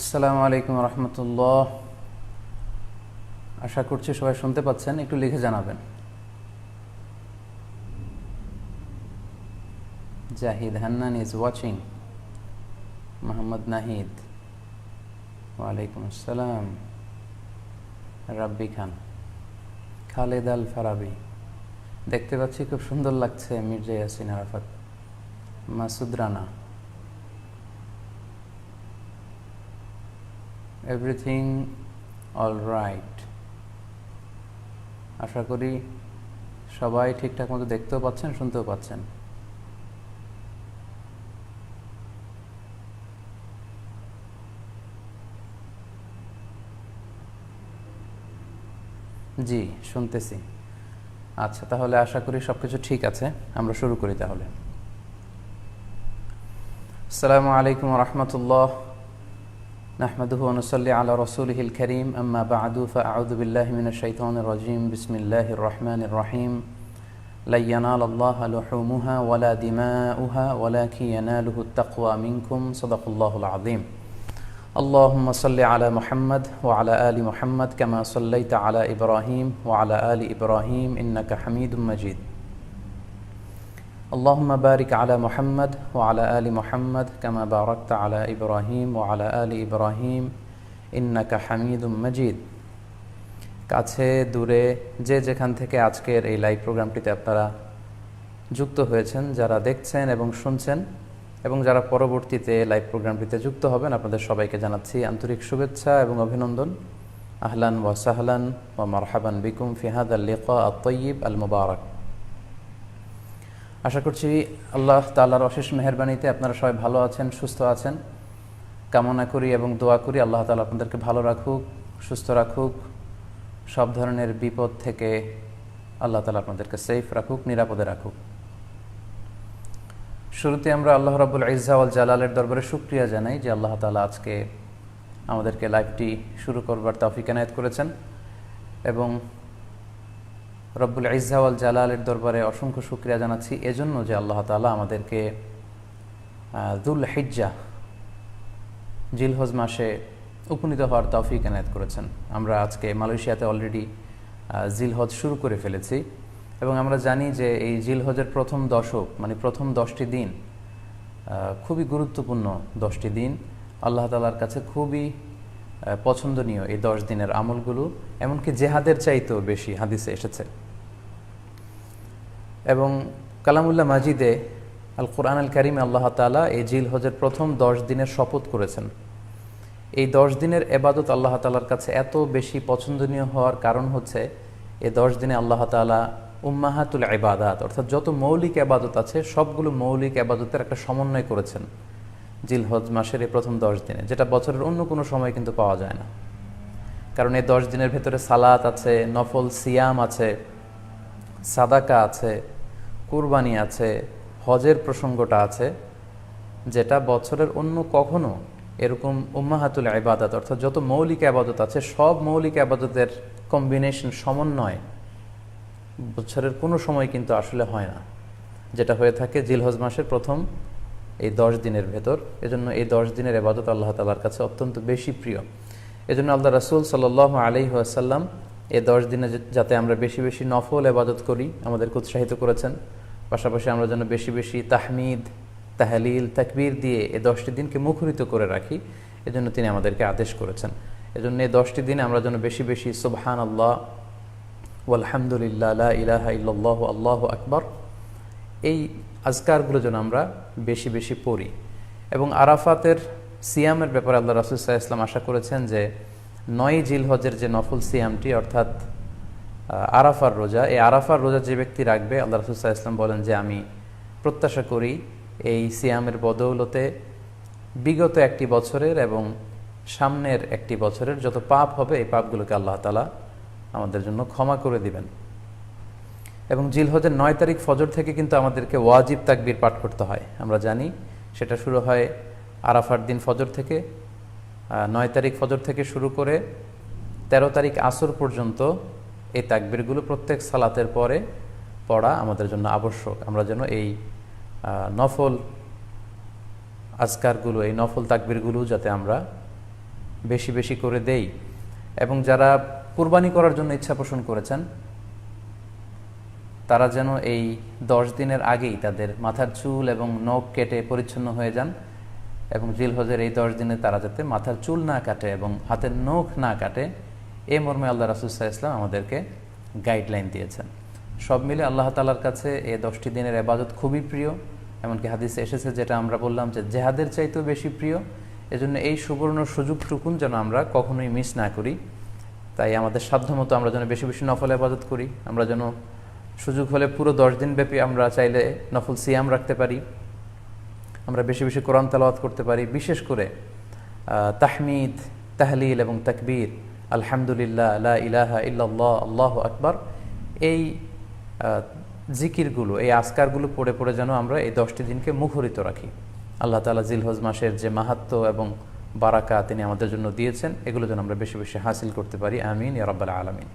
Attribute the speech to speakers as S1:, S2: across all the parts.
S1: আসসালামু আলাইকুম রহমতুল্লাহ। আশা করছি সবাই শুনতে পাচ্ছেন, একটু লিখে জানাবেন। Zahid Hannan is watching. মোহাম্মদ নাহিদ, ওয়ালাইকুম আসসালাম। রাব্বি খান, খালেদ আল ফারাবি, দেখতে পাচ্ছি খুব সুন্দর লাগছে। Mirza Yasin Arafat, Masud Rana, everything all right. আশা করি সবাই ঠিকঠাক মতো দেখতেও পাচ্ছেন, শুনতেও পাচ্ছেন। জি, শুনতেছি। আচ্ছা, তাহলে আশা করি সব কিছু ঠিক আছে। আমরা শুরু করি তাহলে। আসসালামু আলাইকুম রহমতুল্লাহ। নাহমাদুহু ওয়া নুসাল্লি আলা রাসূলিহিল কারীম, আম্মা বা'দু, ফাআউযু বিল্লাহি মিনাশ শাইতানির রাজীম। বিসমিল্লাহির রহমানির রহিম। লা ইয়ানালাল্লাহু লুহুমুহা ওয়ালা দিমাউহা ওয়ালাকিন ইয়ানালুহুত তাকওয়া মিনকুম। সাদাকাল্লাহুল আযীম। আল্লাহুম্মা সাল্লি আলা মুহাম্মাদ ওয়া আলা আলি মুহাম্মাদ কামা সাল্লাইতা আলা ইব্রাহিম ওয়া আলা আলি ইব্রাহিম ইন্নাকা হামিদুম মাজিদ। اللهم بارك على محمد وعلى آل محمد كما باركت على إبراهيم وعلى آل إبراهيم إنك حميد مجيد। কাছে দূরে যে যেখান থেকে আজকের এই লাইভ প্রোগ্রামটিতে আপনারা যুক্ত হয়েছেন, যারা দেখছেন এবং শুনছেন, এবং যারা পরবর্তীতে লাইভ প্রোগ্রামটিতে যুক্ত হবেন, আপনাদের সবাইকে জানাচ্ছি আন্তরিক শুভেচ্ছা এবং অভিনন্দন। আহলান ওয়া সাহলান ওয়া মারহাবান বিকুম ফি হাদাল লিকা আত-তাইয়িব আল মুবারাক। আশা করছি আল্লাহ তাআলার অশেষ মেহেরবানিতে আপনারা সবাই ভালো আছেন, সুস্থ আছেন। কামনা করি এবং দোয়া করি আল্লাহ তাআলা আপনাদেরকে ভালো রাখুক, সুস্থ রাখুক, সব ধরনের বিপদ থেকে আল্লাহ তাআলা আপনাদেরকে সেফ রাখুক, নিরাপদে রাখুক। শুরুতে আমরা আল্লাহ রাব্বুল ইজ্জা ওয়াল জালালের দরবারে শুকরিয়া জানাই যে আল্লাহ তাআলা আজকে আমাদেরকে লাইভটি শুরু করবার তৌফিক এনায়েত করেছেন, এবং রব্বুল ইজ্জা ওয়াল জালালের দরবারে অসংখ্য শুকরিয়া জানাচ্ছি এজন্য যে আল্লাহ তাআলা আমাদেরকে যুল হিজ্জা, জিলহজ মাসে উপনীত হওয়ার তৌফিক এনায়েত করেছেন। আমরা আজকে মালয়েশিয়াতে অলরেডি জিলহজ শুরু করে ফেলেছি, এবং আমরা জানি যে এই জিলহজের প্রথম দশক, মানে প্রথম 10টি দিন খুবই গুরুত্বপূর্ণ 10টি দিন। আল্লাহ তাআলার কাছে খুবই পছন্দনীয় এই 10 দিনের আমলগুলো, এমনকি জেহাদের চাইতেও বেশি হাদিসে এসেছে। এবং কালামুল্লাহ মাজিদে আল কুরআন আল কারিমে আল্লাহ তাআলা এই জিলহজের প্রথম 10 দিনের শপথ করেছেন। এই 10 দিনের এবাদত আল্লাহ তাআলার কাছে এত বেশি পছন্দনীয় হওয়ার কারণ হচ্ছে এই 10 দিনে আল্লাহ তাআলা উম্মাহাতুল ইবাদাত, অর্থাৎ যত মৌলিক এবাদত আছে সবগুলো মৌলিক এবাদতের একটা সমন্বয় করেছেন জিলহজ মাসের এই প্রথম 10 দিনে, যেটা বছরের অন্য কোনো সময় কিন্তু পাওয়া যায় না। কারণ এই 10 দিনের ভেতরে সালাত আছে, নফল সিয়াম আছে, সাদাকা আছে, কুরবানি আছে, হজের প্রসঙ্গটা আছে, যেটা বছরের অন্য কখনো এরকম উম্মাহাতুল ইবাদত, অর্থাৎ যত মৌলিক আবাদত আছে সব মৌলিক আবাদতের কম্বিনেশন, সমন্বয় বছরের কোনো সময় কিন্তু আসলে হয় না, যেটা হয়ে থাকে জিলহজ মাসের প্রথম এই 10 দিনের ভেতর। এজন্য এই 10 দিনের ইবাদত আল্লাহ তাআলার কাছে অত্যন্ত বেশি প্রিয়। এজন্য আল্লাহ রাসূল সাল্লাল্লাহু আলাইহি ওয়াসাল্লাম এই 10 দিনে যাতে আমরা বেশি বেশি নফল ইবাদত করি আমাদেরকে উৎসাহিত করেছেন। পাশাপাশি আমরা যেন বেশি বেশি তাহমিদ, তাহলিল, তাকবীর দিয়ে এই 10টি দিনকে মুখরিত করে রাখি, এজন্য তিনি আমাদেরকে আদেশ করেছেন। এজন্য এই 10টি দিনে আমরা যেন বেশি বেশি সুবহানাল্লাহ ওয়ালহামদুলিল্লাহ লা ইলাহা ইল্লাল্লাহু আল্লাহু আকবার, এই আজকারগুলো যেন আমরা বেশি বেশি পড়ি। এবং আরাফাতের সিয়ামের ব্যাপারে আল্লাহ রাসূল সাল্লাল্লাহু আলাইহি ওয়াসাল্লাম আশা করেছেন যে 9 জিলহজের যে নফল সিয়ামটি, অর্থাৎ আরাফার রোজা, এই আরাফার রোজা যে ব্যক্তি রাখবে, আল্লাহ রাসূল সাল্লাল্লাহু আলাইহি ওয়াসাল্লাম বলেন যে আমি প্রত্যাশা করি এই সিয়ামের বদৌলতে বিগত একটি বছরের এবং সামনের একটি বছরের যত পাপ হবে এই পাপগুলোকে আল্লাহ তাআলা আমাদের জন্য ক্ষমা করে দিবেন। এবং জিলহজের 9 তারিখ ফজর থেকে কিন্তু আমাদেরকে ওয়াজিব তাকবীর পাঠ করতে হয়। আমরা জানি সেটা শুরু হয় আরাফার দিন ফজর থেকে। 9 তারিখ ফজর থেকে শুরু করে 13 তারিখ আসর পর্যন্ত এই তাকবীরগুলো প্রত্যেক সালাতের পরে পড়া আমাদের জন্য আবশ্যক। আমরা যেন এই নফল আজকারগুলো, এই নফল তাকবীরগুলো যাতে আমরা বেশি বেশি করে দেই, এবং যারা কুরবানি করার জন্য ইচ্ছা পোষণ করেছেন তারা যেন এই 10 দিনের আগেই তাদের মাথার চুল এবং নখ কেটে পরিচ্ছন্ন হয়ে যান, এবং জিলহজের এই 10 দিনে তারা যাতে মাথার চুল না কাটে এবং হাতের নখ না কাটে, এ মর্মে আল্লাহ রাসূল সাল্লাল্লাহু আলাইহি ওয়াসাল্লাম আমাদেরকে গাইডলাইন দিয়েছেন। সব মিলে আল্লাহ তাআলার কাছে এই 10টি দিনের ইবাদত খুবই প্রিয়, এমনকি হাদিসে এসেছে যেটা আমরা বললাম যে জেহাদের চাইতেও বেশি প্রিয়। এজন্য এই সুবর্ণ সুযোগটুকুন যেন আমরা কখনোই মিস না করি। তাই আমাদের সাধ্যমতো আমরা যেন বেশি বেশি নফল ইবাদত করি, আমরা যেন সুযোগ হলে পুরো 10 দিন ব্যাপী আমরা চাইলে নফল সিয়াম রাখতে পারি, আমরা বেশি বেশি কোরআন তেলাওয়াত করতে পারি, বিশেষ করে তাহমিদ, তাহলিল এবং তাকবীর, আলহামদুলিল্লাহ, লা ইলাহা ইল্লাল্লাহ, আল্লাহু আকবার, এই জিকিরগুলো, এই আজকারগুলো পড়ে পড়ে যেন আমরা এই 10টি দিনকে মুখরিত রাখি। আল্লাহ তাআলা জিলহজ মাসের যে মাহাত্ম্য এবং বারাকা তিনি আমাদের জন্য দিয়েছেন, এগুলো যেন আমরা বেশি বেশি হাসিল করতে পারি। আমিন ইয়া রাব্বাল আলামিন।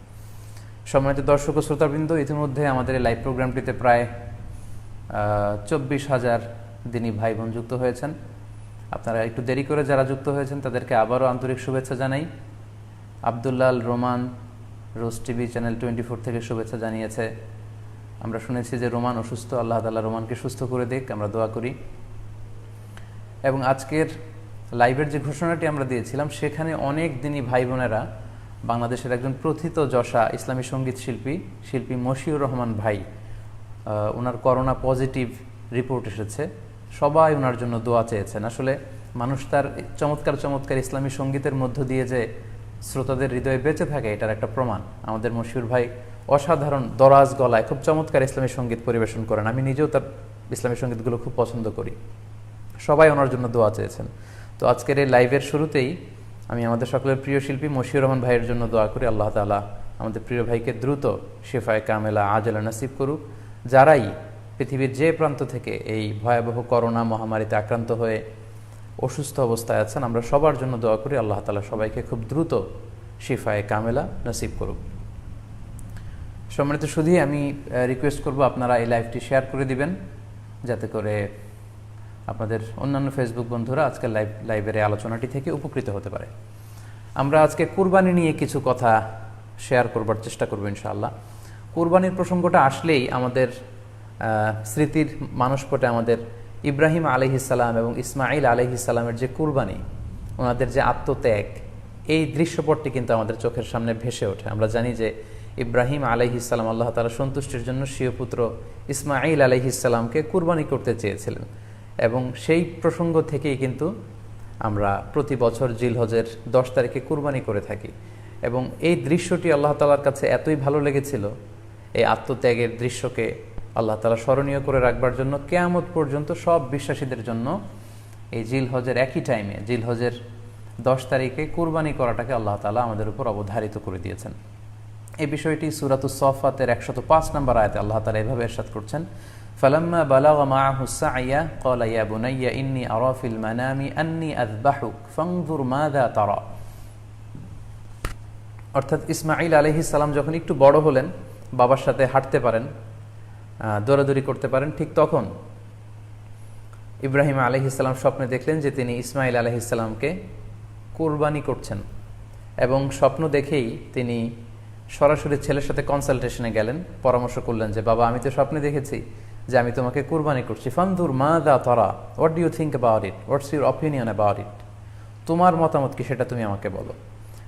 S1: সম্মানিত দর্শক ও শ্রোতাবৃন্দ, ইতিমধ্যে আমাদের এই লাইভ প্রোগ্রামটিতে প্রায় 24,000 দিনী ভাই বোন যুক্ত হয়েছেন। আপনারা একটু দেরি করে যারা যুক্ত হয়েছেন তাদেরকে আবারও আন্তরিক শুভেচ্ছা জানাই। আব্দুল্লাল রোমান রোজ টিভি চ্যানেল 24 থেকে শুভেচ্ছা জানিয়েছে। আমরা শুনেছি যে রোমান অসুস্থ, আল্লাহ তাআলা রোমানকে সুস্থ করে দিক, আমরা দোয়া করি। এবং আজকের লাইভের যে ঘোষণাটি আমরা দিয়েছিলাম সেখানে অনেক দিনী ভাই বোনেরা, বাংলাদেশের একজন প্রথিত যশা ইসলামী সঙ্গীত শিল্পী মশিউর রহমান ভাই, ওনার করোনা পজিটিভ রিপোর্ট এসেছে, সবাই ওনার জন্য দোয়া চেয়েছেন। আসলে মানুষ তার চমৎকার চমৎকার ইসলামী সঙ্গীতের মধ্য দিয়ে যে শ্রোতাদের হৃদয়ে বেঁচে থাকে, এটার একটা প্রমাণ। আমাদের মশিউর ভাই অসাধারণ দরাজ গলায় খুব চমৎকার ইসলামী সঙ্গীত পরিবেশন করেন, আমি নিজেও তার ইসলামী সঙ্গীতগুলো খুব পছন্দ করি। সবাই ওনার জন্য দোয়া চেয়েছেন। তো আজকের এই লাইভের শুরুতেই আমি আমাদের সকলের প্রিয় শিল্পী মশিউর রহমান ভাইয়ের জন্য দোয়া করি, আল্লাহ তাআলা আমাদের প্রিয় ভাইকে দ্রুত শিফায়ে কামেলা আজলা নসিব করুক। যারাই পৃথিবীর যে প্রান্ত থেকে এই ভয়াবহ করোনা মহামারীতে আক্রান্ত হয়ে অসুস্থ অবস্থায় আছেন, আমরা সবার জন্য দোয়া করি, আল্লাহ তাআলা সবাইকে খুব দ্রুত শিফায়ে কামেলা নসিব করুক। সম্মানিত শুধু আমি রিকোয়েস্ট করব আপনারা এই লাইভটি শেয়ার করে দিবেন, যাতে করে আপনাদের অন্যান্য ফেসবুক বন্ধুরা আজকের লাইভের আলোচনাটি থেকে উপকৃত হতে পারে। আমরা আজকে কুরবানি নিয়ে কিছু কথা শেয়ার করবার চেষ্টা করব ইনশাআল্লাহ। কুরবানির প্রসঙ্গটা আসলেই আমাদের স্মৃতির মানসপটে আমাদের ইব্রাহিম আলাইহিসসালাম এবং ইসমাঈল আলাইহিসসালামের যে কুরবানি, ওনাদের যে আত্মত্যাগ, এই দৃশ্যপটটি কিন্তু আমাদের চোখের সামনে ভেসে ওঠে। আমরা জানি যে ইব্রাহিম আলাইহিসসালাম আল্লাহ তাআলা সন্তুষ্টির জন্য স্বীয় পুত্র ইসমাঈল আলাইহিসসালামকে কুরবানি করতে চেয়েছিলেন, এবং সেই প্রসঙ্গ থেকেই কিন্তু আমরা প্রতি বছর জিলহজের 10 তারিখে কুরবানি করে থাকি। এবং এই দৃশ্যটি আল্লাহ তাআলার কাছে এতই ভালো লেগেছিল, এই আত্মত্যাগের দৃশ্যকে আল্লাহ তাআলা স্মরণীয় করে রাখবার জন্য কিয়ামত পর্যন্ত সব বিশ্বাসীদের জন্য এই জিলহজের একই টাইমে, জিলহজের 10 তারিখে কুরবানি করাটাকে আল্লাহ তাআলা আমাদের উপর অবধারিত করে দিয়েছেন। এই বিষয়টি সূরাতুস সাফফাতের 105 নম্বর আয়াতে আল্লাহ তাআলা এভাবে ইরশাদ করছেন, ফালাম্মা বালাগা মাআহু সা'য়া ক্বালা ইয়া বুনাইয়া ইন্নী আরা ফিল মানামি আন্নী আযবাহুক ফানজুর মাযা তারা। অর্থাৎ ইসমাঈল আলাইহিস সালাম যখন একটু বড় হলেন, বাবার সাথে হাঁটতে পারেন, দৌড়াদৌড়ি করতে পারেন, ঠিক তখন ইব্রাহিম আলাইহিস সালাম স্বপ্নে দেখলেন যে তিনি ইসমাঈল আলাইহিস সালামকে কুরবানি করছেন, এবং স্বপ্ন দেখেই তিনি সরাসরি ছেলের সাথে কনসালটেশনে গেলেন, পরামর্শ করলেন যে বাবা, আমি তো স্বপ্নে দেখেছি যে আমি তোমাকে কুরবানি করছি, ফানজুর মাযা তারা, what do you think about it, what's your opinion about it, তোমার মতামত কি সেটা তুমি আমাকে বলো।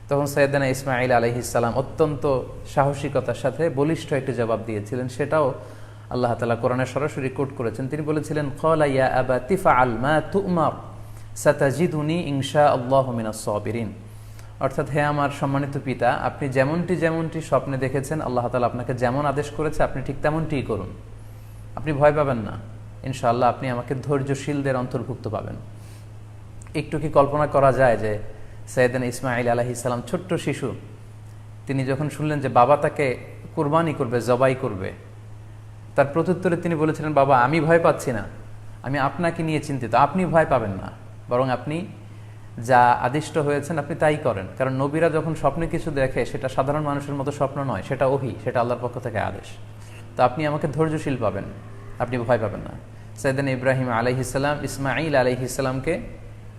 S1: তখন সাইয়েদনা ইসমাঈল আলাইহিস সালাম অত্যন্ত সাহসিকতার সাথে বলিষ্ঠ একটি জবাব দিয়েছিলেন, সেটাও আল্লাহ তাআলা কোরআনে সরাসরি কোট করেছেন। তিনি বলেছিলেন, ক্বালা ইয়া আবাতি ফাআল মা তু'মার সাতাজিদুনি ইনশাআল্লাহু মিনাস সাবিরিন। অর্থাৎ, হে আমার সম্মানিত পিতা, আপনি যেমনটি স্বপ্নে দেখেছেন, আল্লাহ তাআলা আপনাকে যেমন আদেশ করেছে আপনি ঠিক তেমনটিই করুন, আপনি ভয় পাবেন না, ইনশাআল্লাহ আপনি আমাকে ধৈর্যশীলদের অন্তর্ভুক্ত পাবেন। একটু কি কল্পনা করা যায় যে সাইয়েদনা ইসমাঈল আলাইহিস সালাম ছোট্ট শিশু, তিনি যখন শুনলেন যে বাবা তাকে কুরবানি করবে, জবাই করবে, তার প্রত্যুত্তরে তিনি বলেছিলেন, বাবা, আমি ভয় পাচ্ছি না, আমি আপনাকে নিয়ে চিন্তিত, আপনি ভয় পাবেন না, বরং আপনি যা আদিষ্ট হয়েছেন আপনি তাই করেন। কারণ নবীরা যখন স্বপ্নে কিছু দেখে, সেটা সাধারণ মানুষের মতো স্বপ্ন নয়, সেটা ওহী, সেটা আল্লাহর পক্ষ থেকে আদেশ। তো আপনি আমাকে ধৈর্যশীল পাবেন, আপনি ভয় পাবেন না। সাইয়েদনা ইব্রাহিম আলাইহিস সালাম ইসমাঈল আলাইহিস সালামকে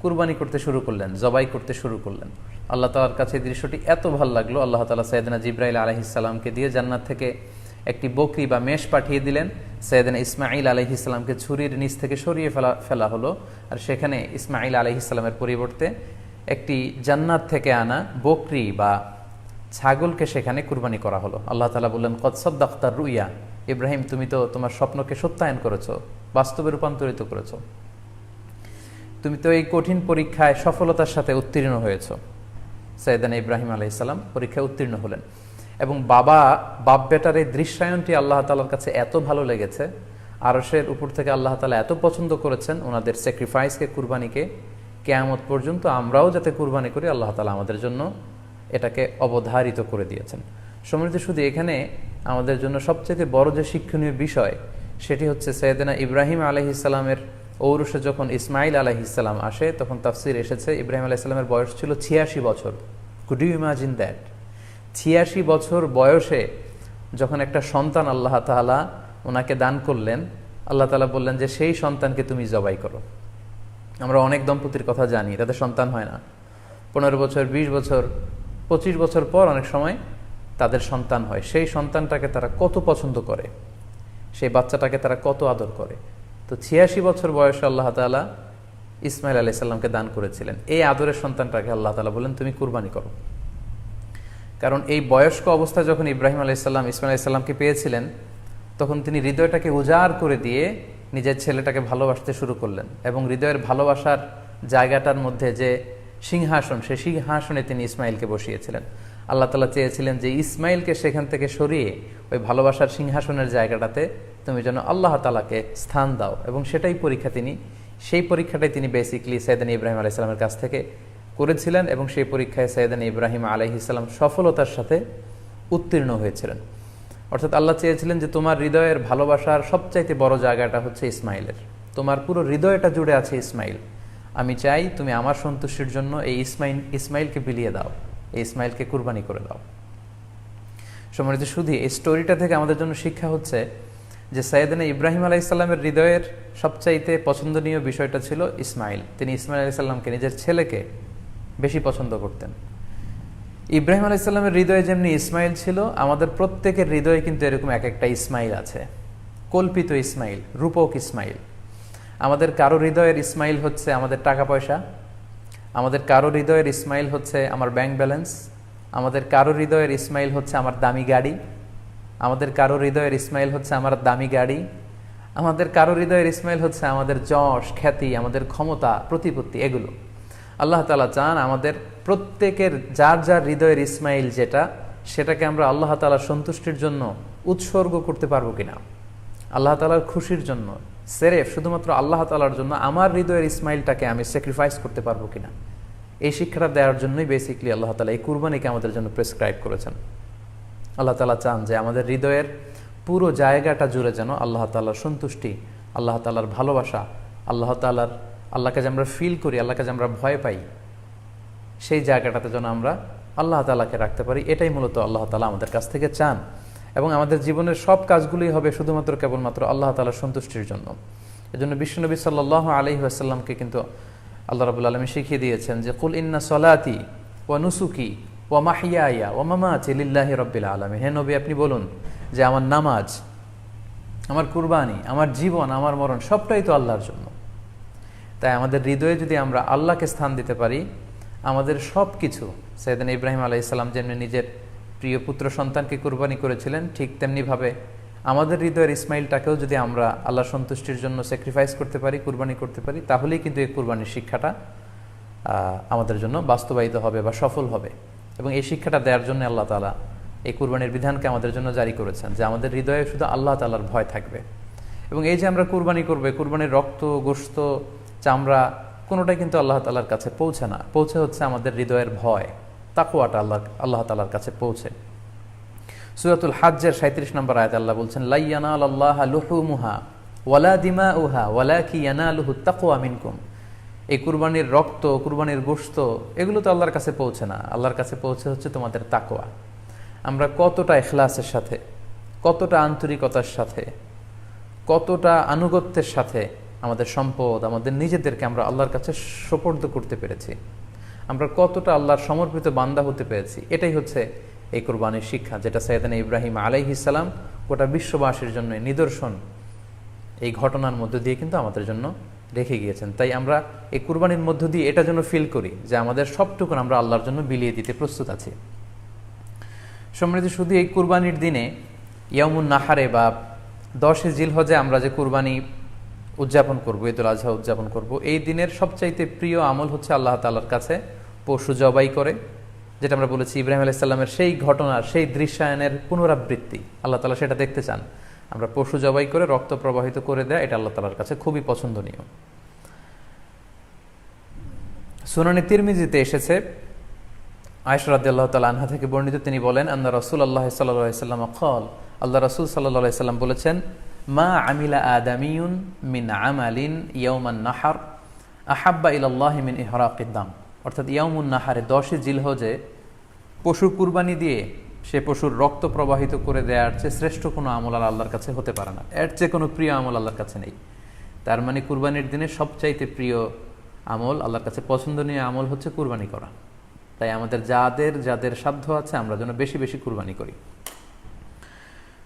S1: কুরবানি করতে শুরু করলেন, জবাই করতে শুরু করলেন। আল্লাহ তাআলার কাছে এই দৃশ্যটি এত ভালো লাগলো, আল্লাহ তাআলা সাইয়েদনা জিবরাইল আলাইহিস সালামকে দিয়ে জান্নাত থেকে একটি বকরি বা মেষ পাঠিয়ে দিলেন। সাইয়েদনা ইসমাঈল আলাইহিস সালামকে ছুরির নিচ থেকে সরিয়ে ফেলা হলো, আর সেখানে ইসমাঈল আলাইহিস সালামের পরিবর্তে একটি জান্নাত থেকে আনা বকরি বা ছাগলকে সেখানে কুরবানি করা হলো। আল্লাহ তাআলা বললেন, কদ সাদ্দাকতার রুইয়া, ইব্রাহিম তুমি তো তোমার স্বপ্নকে সত্যায়ন করেছো, বাস্তবে রূপান্তরিত করেছো, তুমি তো এই কঠিন পরীক্ষায় সফলতার সাথে উত্তীর্ণ হয়েছো। সাইয়েদনা ইব্রাহিম আলাইহিস সালাম পরীক্ষায় উত্তীর্ণ হলেন এবং বাপ বেটার এই দৃশ্যায়নটি আল্লাহ তাআলার কাছে এত ভালো লেগেছে, আরশের উপর থেকে আল্লাহ তাআলা এত পছন্দ করেছেন ওনাদের স্যাক্রিফাইসকে, কুরবানিকে, কিয়ামত পর্যন্ত আমরাও যাতে কুরবানি করি আল্লাহ তাআলা আমাদের জন্য এটাকে অবধারিত করে দিয়েছেন। সম্মানিত শুধু এখানে আমাদের জন্য সবচেয়ে বড় যে শিক্ষণীয় বিষয় সেটি হচ্ছে সাইয়েদনা ইব্রাহিম আলাইহিস সালামের ঔরসে যখন ইসমাইল আলাইহিস সালাম আসে, তখন তাফসীর এসেছে ইব্রাহিম আলাইহিস সালামের বয়স ছিল 86 বছর। Could you imagine that? 86 বছর বয়সে যখন একটা সন্তান আল্লাহ তাআলা ওনাকে দান করলেন, আল্লাহ তাআলা বললেন যে সেই সন্তানকে তুমি জবাই করো। আমরা অনেক দম্পতির কথা জানি, তাদের সন্তান হয় না, 15 বছর, 20 বছর, 25 বছর পর অনেক সময় তাদের সন্তান হয়। সেই সন্তানটাকে তারা কত পছন্দ করে, সেই বাচ্চাটাকে তারা কত আদর করে। তো 86 বছর বয়সে আল্লাহ তাআলা ইসমাইল আলাইহিস সালামকে দান করেছিলেন। এই আদরের সন্তানটাকে আল্লাহ তাআলা বলেন তুমি কুরবানি করো। কারণ এই বয়স্ক অবস্থায় যখন ইব্রাহিম আলাইহিস সালাম ইসমাইল আলাইহিস সালামকে পেয়েছিলেন, তখন তিনি হৃদয়টাকে উজাড় করে দিয়ে নিজের ছেলেটাকে ভালোবাসতে শুরু করলেন এবং হৃদয়ের ভালোবাসার জায়গাটার মধ্যে যে সিংহাসন, সেই সিংহাসনে তিনি ইসমাইলকে বসিয়েছিলেন। আল্লাহ তাআলা চেয়েছিলেন যে ইসমাইলকে সেখান থেকে সরিয়ে ওই ভালোবাসার সিংহাসনের জায়গাটাতে তুমি যেন আল্লাহ তাআলাকে স্থান দাও, এবং সেই পরীক্ষাটাই তিনি বেসিক্যালি সাইয়েদনা ইব্রাহিম আলাইহিস সালামের কাছ থেকে করেছিলেন, এবং সেই পরীক্ষায় সাইয়েদনা ইব্রাহিম আলাইহিস সালাম সফলতার সাথে উত্তীর্ণ হয়েছিলেন। অর্থাৎ আল্লাহ চেয়েছিলেন যে তোমার হৃদয়ের ভালোবাসার সবচাইতে বড় জায়গাটা হচ্ছে ইসমাইলের, তোমার পুরো হৃদয়টা জুড়ে আছে ইসমাইল। আমি চাই তুমি আমার সন্তুষ্টির জন্য এই ইসমাইলকে বিলিয়ে দাও, এই ইসমাইলকে কুরবানি করে দাও। সম্মানিত শুধু এই স্টোরিটা থেকে আমাদের জন্য শিক্ষা হচ্ছে যে সাইয়েদনা ইব্রাহিম আলাইহিস সালামের হৃদয়ের সবচাইতে পছন্দনীয় বিষয়টা ছিল ইসমাইল। তিনি ইসমাইল আলাইহিস সালামকে, নিজের ছেলেকে বেশি পছন্দ করতেন। ইব্রাহিম আলাইহিস সালামের হৃদয়ে যেমনি ইসমাইল ছিল, আমাদের প্রত্যেকের হৃদয়ে কিন্তু এরকম এক একটা ইসমাইল আছে, কল্পিত ইসমাইল, রূপক ইসমাইল। আমাদের কারো হৃদয়ের ইসমাইল হচ্ছে আমাদের টাকা পয়সা, আমাদের কারো হৃদয়ের ইসমাইল হচ্ছে আমার ব্যাংক ব্যালেন্স, আমাদের কারো হৃদয়ের ইসমাইল হচ্ছে আমার দামি গাড়ি, আমাদের কারো হৃদয়ের ইসমাইল হচ্ছে আমার দামি গাড়ি, আমাদের কারো হৃদয়ের ইসমাইল হচ্ছে আমাদের যশ, খ্যাতি, আমাদের ক্ষমতা, প্রতিপত্তি, এগুলো। আল্লাহ তাআলা চান আমাদের প্রত্যেকের যার যার হৃদয়ের ইসমাইল যেটা, সেটাকে আমরা আল্লাহ তাআলার সন্তুষ্টির জন্য উৎসর্গ করতে পারবো কিনা, আল্লাহ তাআলার খুশির জন্য, সেরেফ শুধুমাত্র আল্লাহ তাআলার জন্য আমার হৃদয়ের ইসমাইলটাকে আমি স্যাক্রিফাইস করতে পারবো কিনা। এই শিক্ষাটা দেওয়ার জন্যই বেসিক্যালি আল্লাহ তাআলা এই কুরবানিকে আমাদের জন্য প্রেসক্রাইব করেছেন। আল্লাহ তাআলা চান যে আমাদের হৃদয়ের পুরো জায়গাটা জুড়ে যেন আল্লাহ তাআলার সন্তুষ্টি, আল্লাহ তাআলার ভালোবাসা, আল্লাহকে যে আমরা ফিল করি, আল্লাহকে যে আমরা ভয় পাই, সেই জায়গাটাতে যেন আমরা আল্লাহ তাআলাকে রাখতে পারি। এটাই মূলত আল্লাহ তাআলা আমাদের কাছ থেকে চান, এবং আমাদের জীবনের সব কাজগুলোই হবে শুধুমাত্র কেবলমাত্র আল্লাহ তাআলার সন্তুষ্টির জন্য। এজন্য বিশ্বনবী সাল্লাল্লাহু আলাইহি ওয়াসাল্লামকে কিন্তু আল্লাহ রাব্বুল আলামিন শিখিয়ে দিয়েছেন যে কুল ইন্না সলাতি ওয়া নুসুকি ওয়া মাহইয়ায়া ওয়া মামাতি লিল্লাহি রাব্বিল আলামিন। হে নবী, আপনি বলুন যে আমার নামাজ, আমার কুরবানি, আমার জীবন, আমার মরণ সবটাই তো আল্লাহর জন্য। তাই আমাদের হৃদয়ে যদি আমরা আল্লাহকে স্থান দিতে পারি, আমাদের সব কিছু, সাইয়েদনা ইব্রাহিম আলাইহিস সালাম যেমনি নিজের প্রিয় পুত্র সন্তানকে কুরবানি করেছিলেন, ঠিক তেমনিভাবে আমাদের হৃদয়ের ইসমাইলটাকেও যদি আমরা আল্লাহর সন্তুষ্টির জন্য স্যাক্রিফাইস করতে পারি, কুরবানি করতে পারি, তাহলেই কিন্তু এই কুরবানির শিক্ষাটা আমাদের জন্য বাস্তবায়িত হবে বা সফল হবে। এবং এই শিক্ষাটা দেওয়ার জন্য আল্লাহ তাআলা এই কুরবানির বিধানকে আমাদের জন্য জারি করেছেন, যে আমাদের হৃদয়ে শুধু আল্লাহ তাআলার ভয় থাকবে। এবং এই যে আমরা কুরবানি করবে, কুরবানির রক্ত, গোশত, চামড়া কোনোটাই কিন্তু আল্লাহ তাআলার কাছে পৌঁছে না, পৌঁছে হচ্ছে আমাদের হৃদয়ের ভয়, তাকওয়াটা আল্লাহ তাআলার কাছে পৌঁছে। সূরাতুল হাজ্জের 37 নম্বর আয়াতে আল্লাহ বলছেন, লা ইয়ানালাল্লাহা লুহুমুহা ওয়ালা দিমাউহা ওয়ালাকি ইয়ানালুহুত তাকওয়া মিনকুম। এই কুরবানির রক্ত, কুরবানির গোশত, এগুলো তো আল্লাহর কাছে পৌঁছে না, আল্লাহর কাছে পৌঁছে হচ্ছে তোমাদের তাকওয়া। আমরা কতটা ইখলাসের সাথে, কতটা আন্তরিকতার সাথে, কতটা আনুগত্যের সাথে আমাদের সম্পদ, আমাদের নিজেদেরকে আমরা আল্লাহর কাছে সোপর্দ করতে পেরেছি, আমরা কতটা আল্লাহর সমর্পিত বান্দা হতে পেরেছি, এটাই হচ্ছে এই কুরবানির শিক্ষা, যেটা সাইয়েদনা ইব্রাহিম আলাইহিস সালাম গোটা বিশ্ববাসীর জন্য নিদর্শন এই ঘটনার মধ্য দিয়ে কিন্তু আমাদের জন্য রেখে গিয়েছেন। তাই আমরা এই কুরবানির মধ্য দিয়ে এটা যেন ফিল করি যে আমাদের সবটুকু আমরা আল্লাহর জন্য বিলিয়ে দিতে প্রস্তুত আছি। সম্মানিত, শুধু এই কুরবানির দিনে ইয়ামুন নাহারে বা 10 জিলহজে আমরা যে কুরবানি উদযাপন করবো, ঈদুল আজহা উদযাপন করব, এই দিনের সবচাইতে প্রিয় আমল হচ্ছে আল্লাহ তাআলার কাছে পশু জবাই করে, যেটা আমরা বলেছি ইব্রাহিম আলাইহিস সালামের সেই ঘটনার, সেই দৃশ্যায়নের পুনরাবৃত্তি আল্লাহ তাআলা সেটা দেখতে চান। আমরা পশু জবাই করে রক্ত প্রবাহিত করে দেয়, এটা আল্লাহ তাআলার কাছে খুবই পছন্দনীয়। সুনানে তিরমিজিতে এসেছে, আয়েশা রাদিয়াল্লাহু তাআলা আনহা থেকে বর্ণিত, তিনি বলেন, আন্না রাসূলুল্লাহ সাল্লাল্লাহু আলাইহি ওয়াসাল্লাম ক্বাল, আল্লাহ রাসূল সাল্লাল্লাহু আলাইহি ওয়াসাল্লাম বলেছেন, মা আমিলা আদামিয়ুন মিন আমালিন ইয়াউমান নাহার আহাব্বা ইলাল্লাহি মিন ইহরাকিদ দাম। অর্থাৎ ইয়াউমুন নাহারে 10 জিলহজে পশু কুরবানি দিয়ে সে পশুর রক্ত প্রবাহিত করে দেওয়ার চেয়ে শ্রেষ্ঠ কোনো আমল আর আল্লাহর কাছে হতে পারে না, এর চেয়ে কোনো প্রিয় আমল আল্লাহর কাছে নেই। তার মানে কুরবানির দিনে সবচাইতে প্রিয় আমল, আল্লাহর কাছে পছন্দনীয় আমল হচ্ছে কুরবানি করা। তাই আমাদের যাদের সাধ্য আছে আমরা যেন বেশি বেশি কুরবানি করি।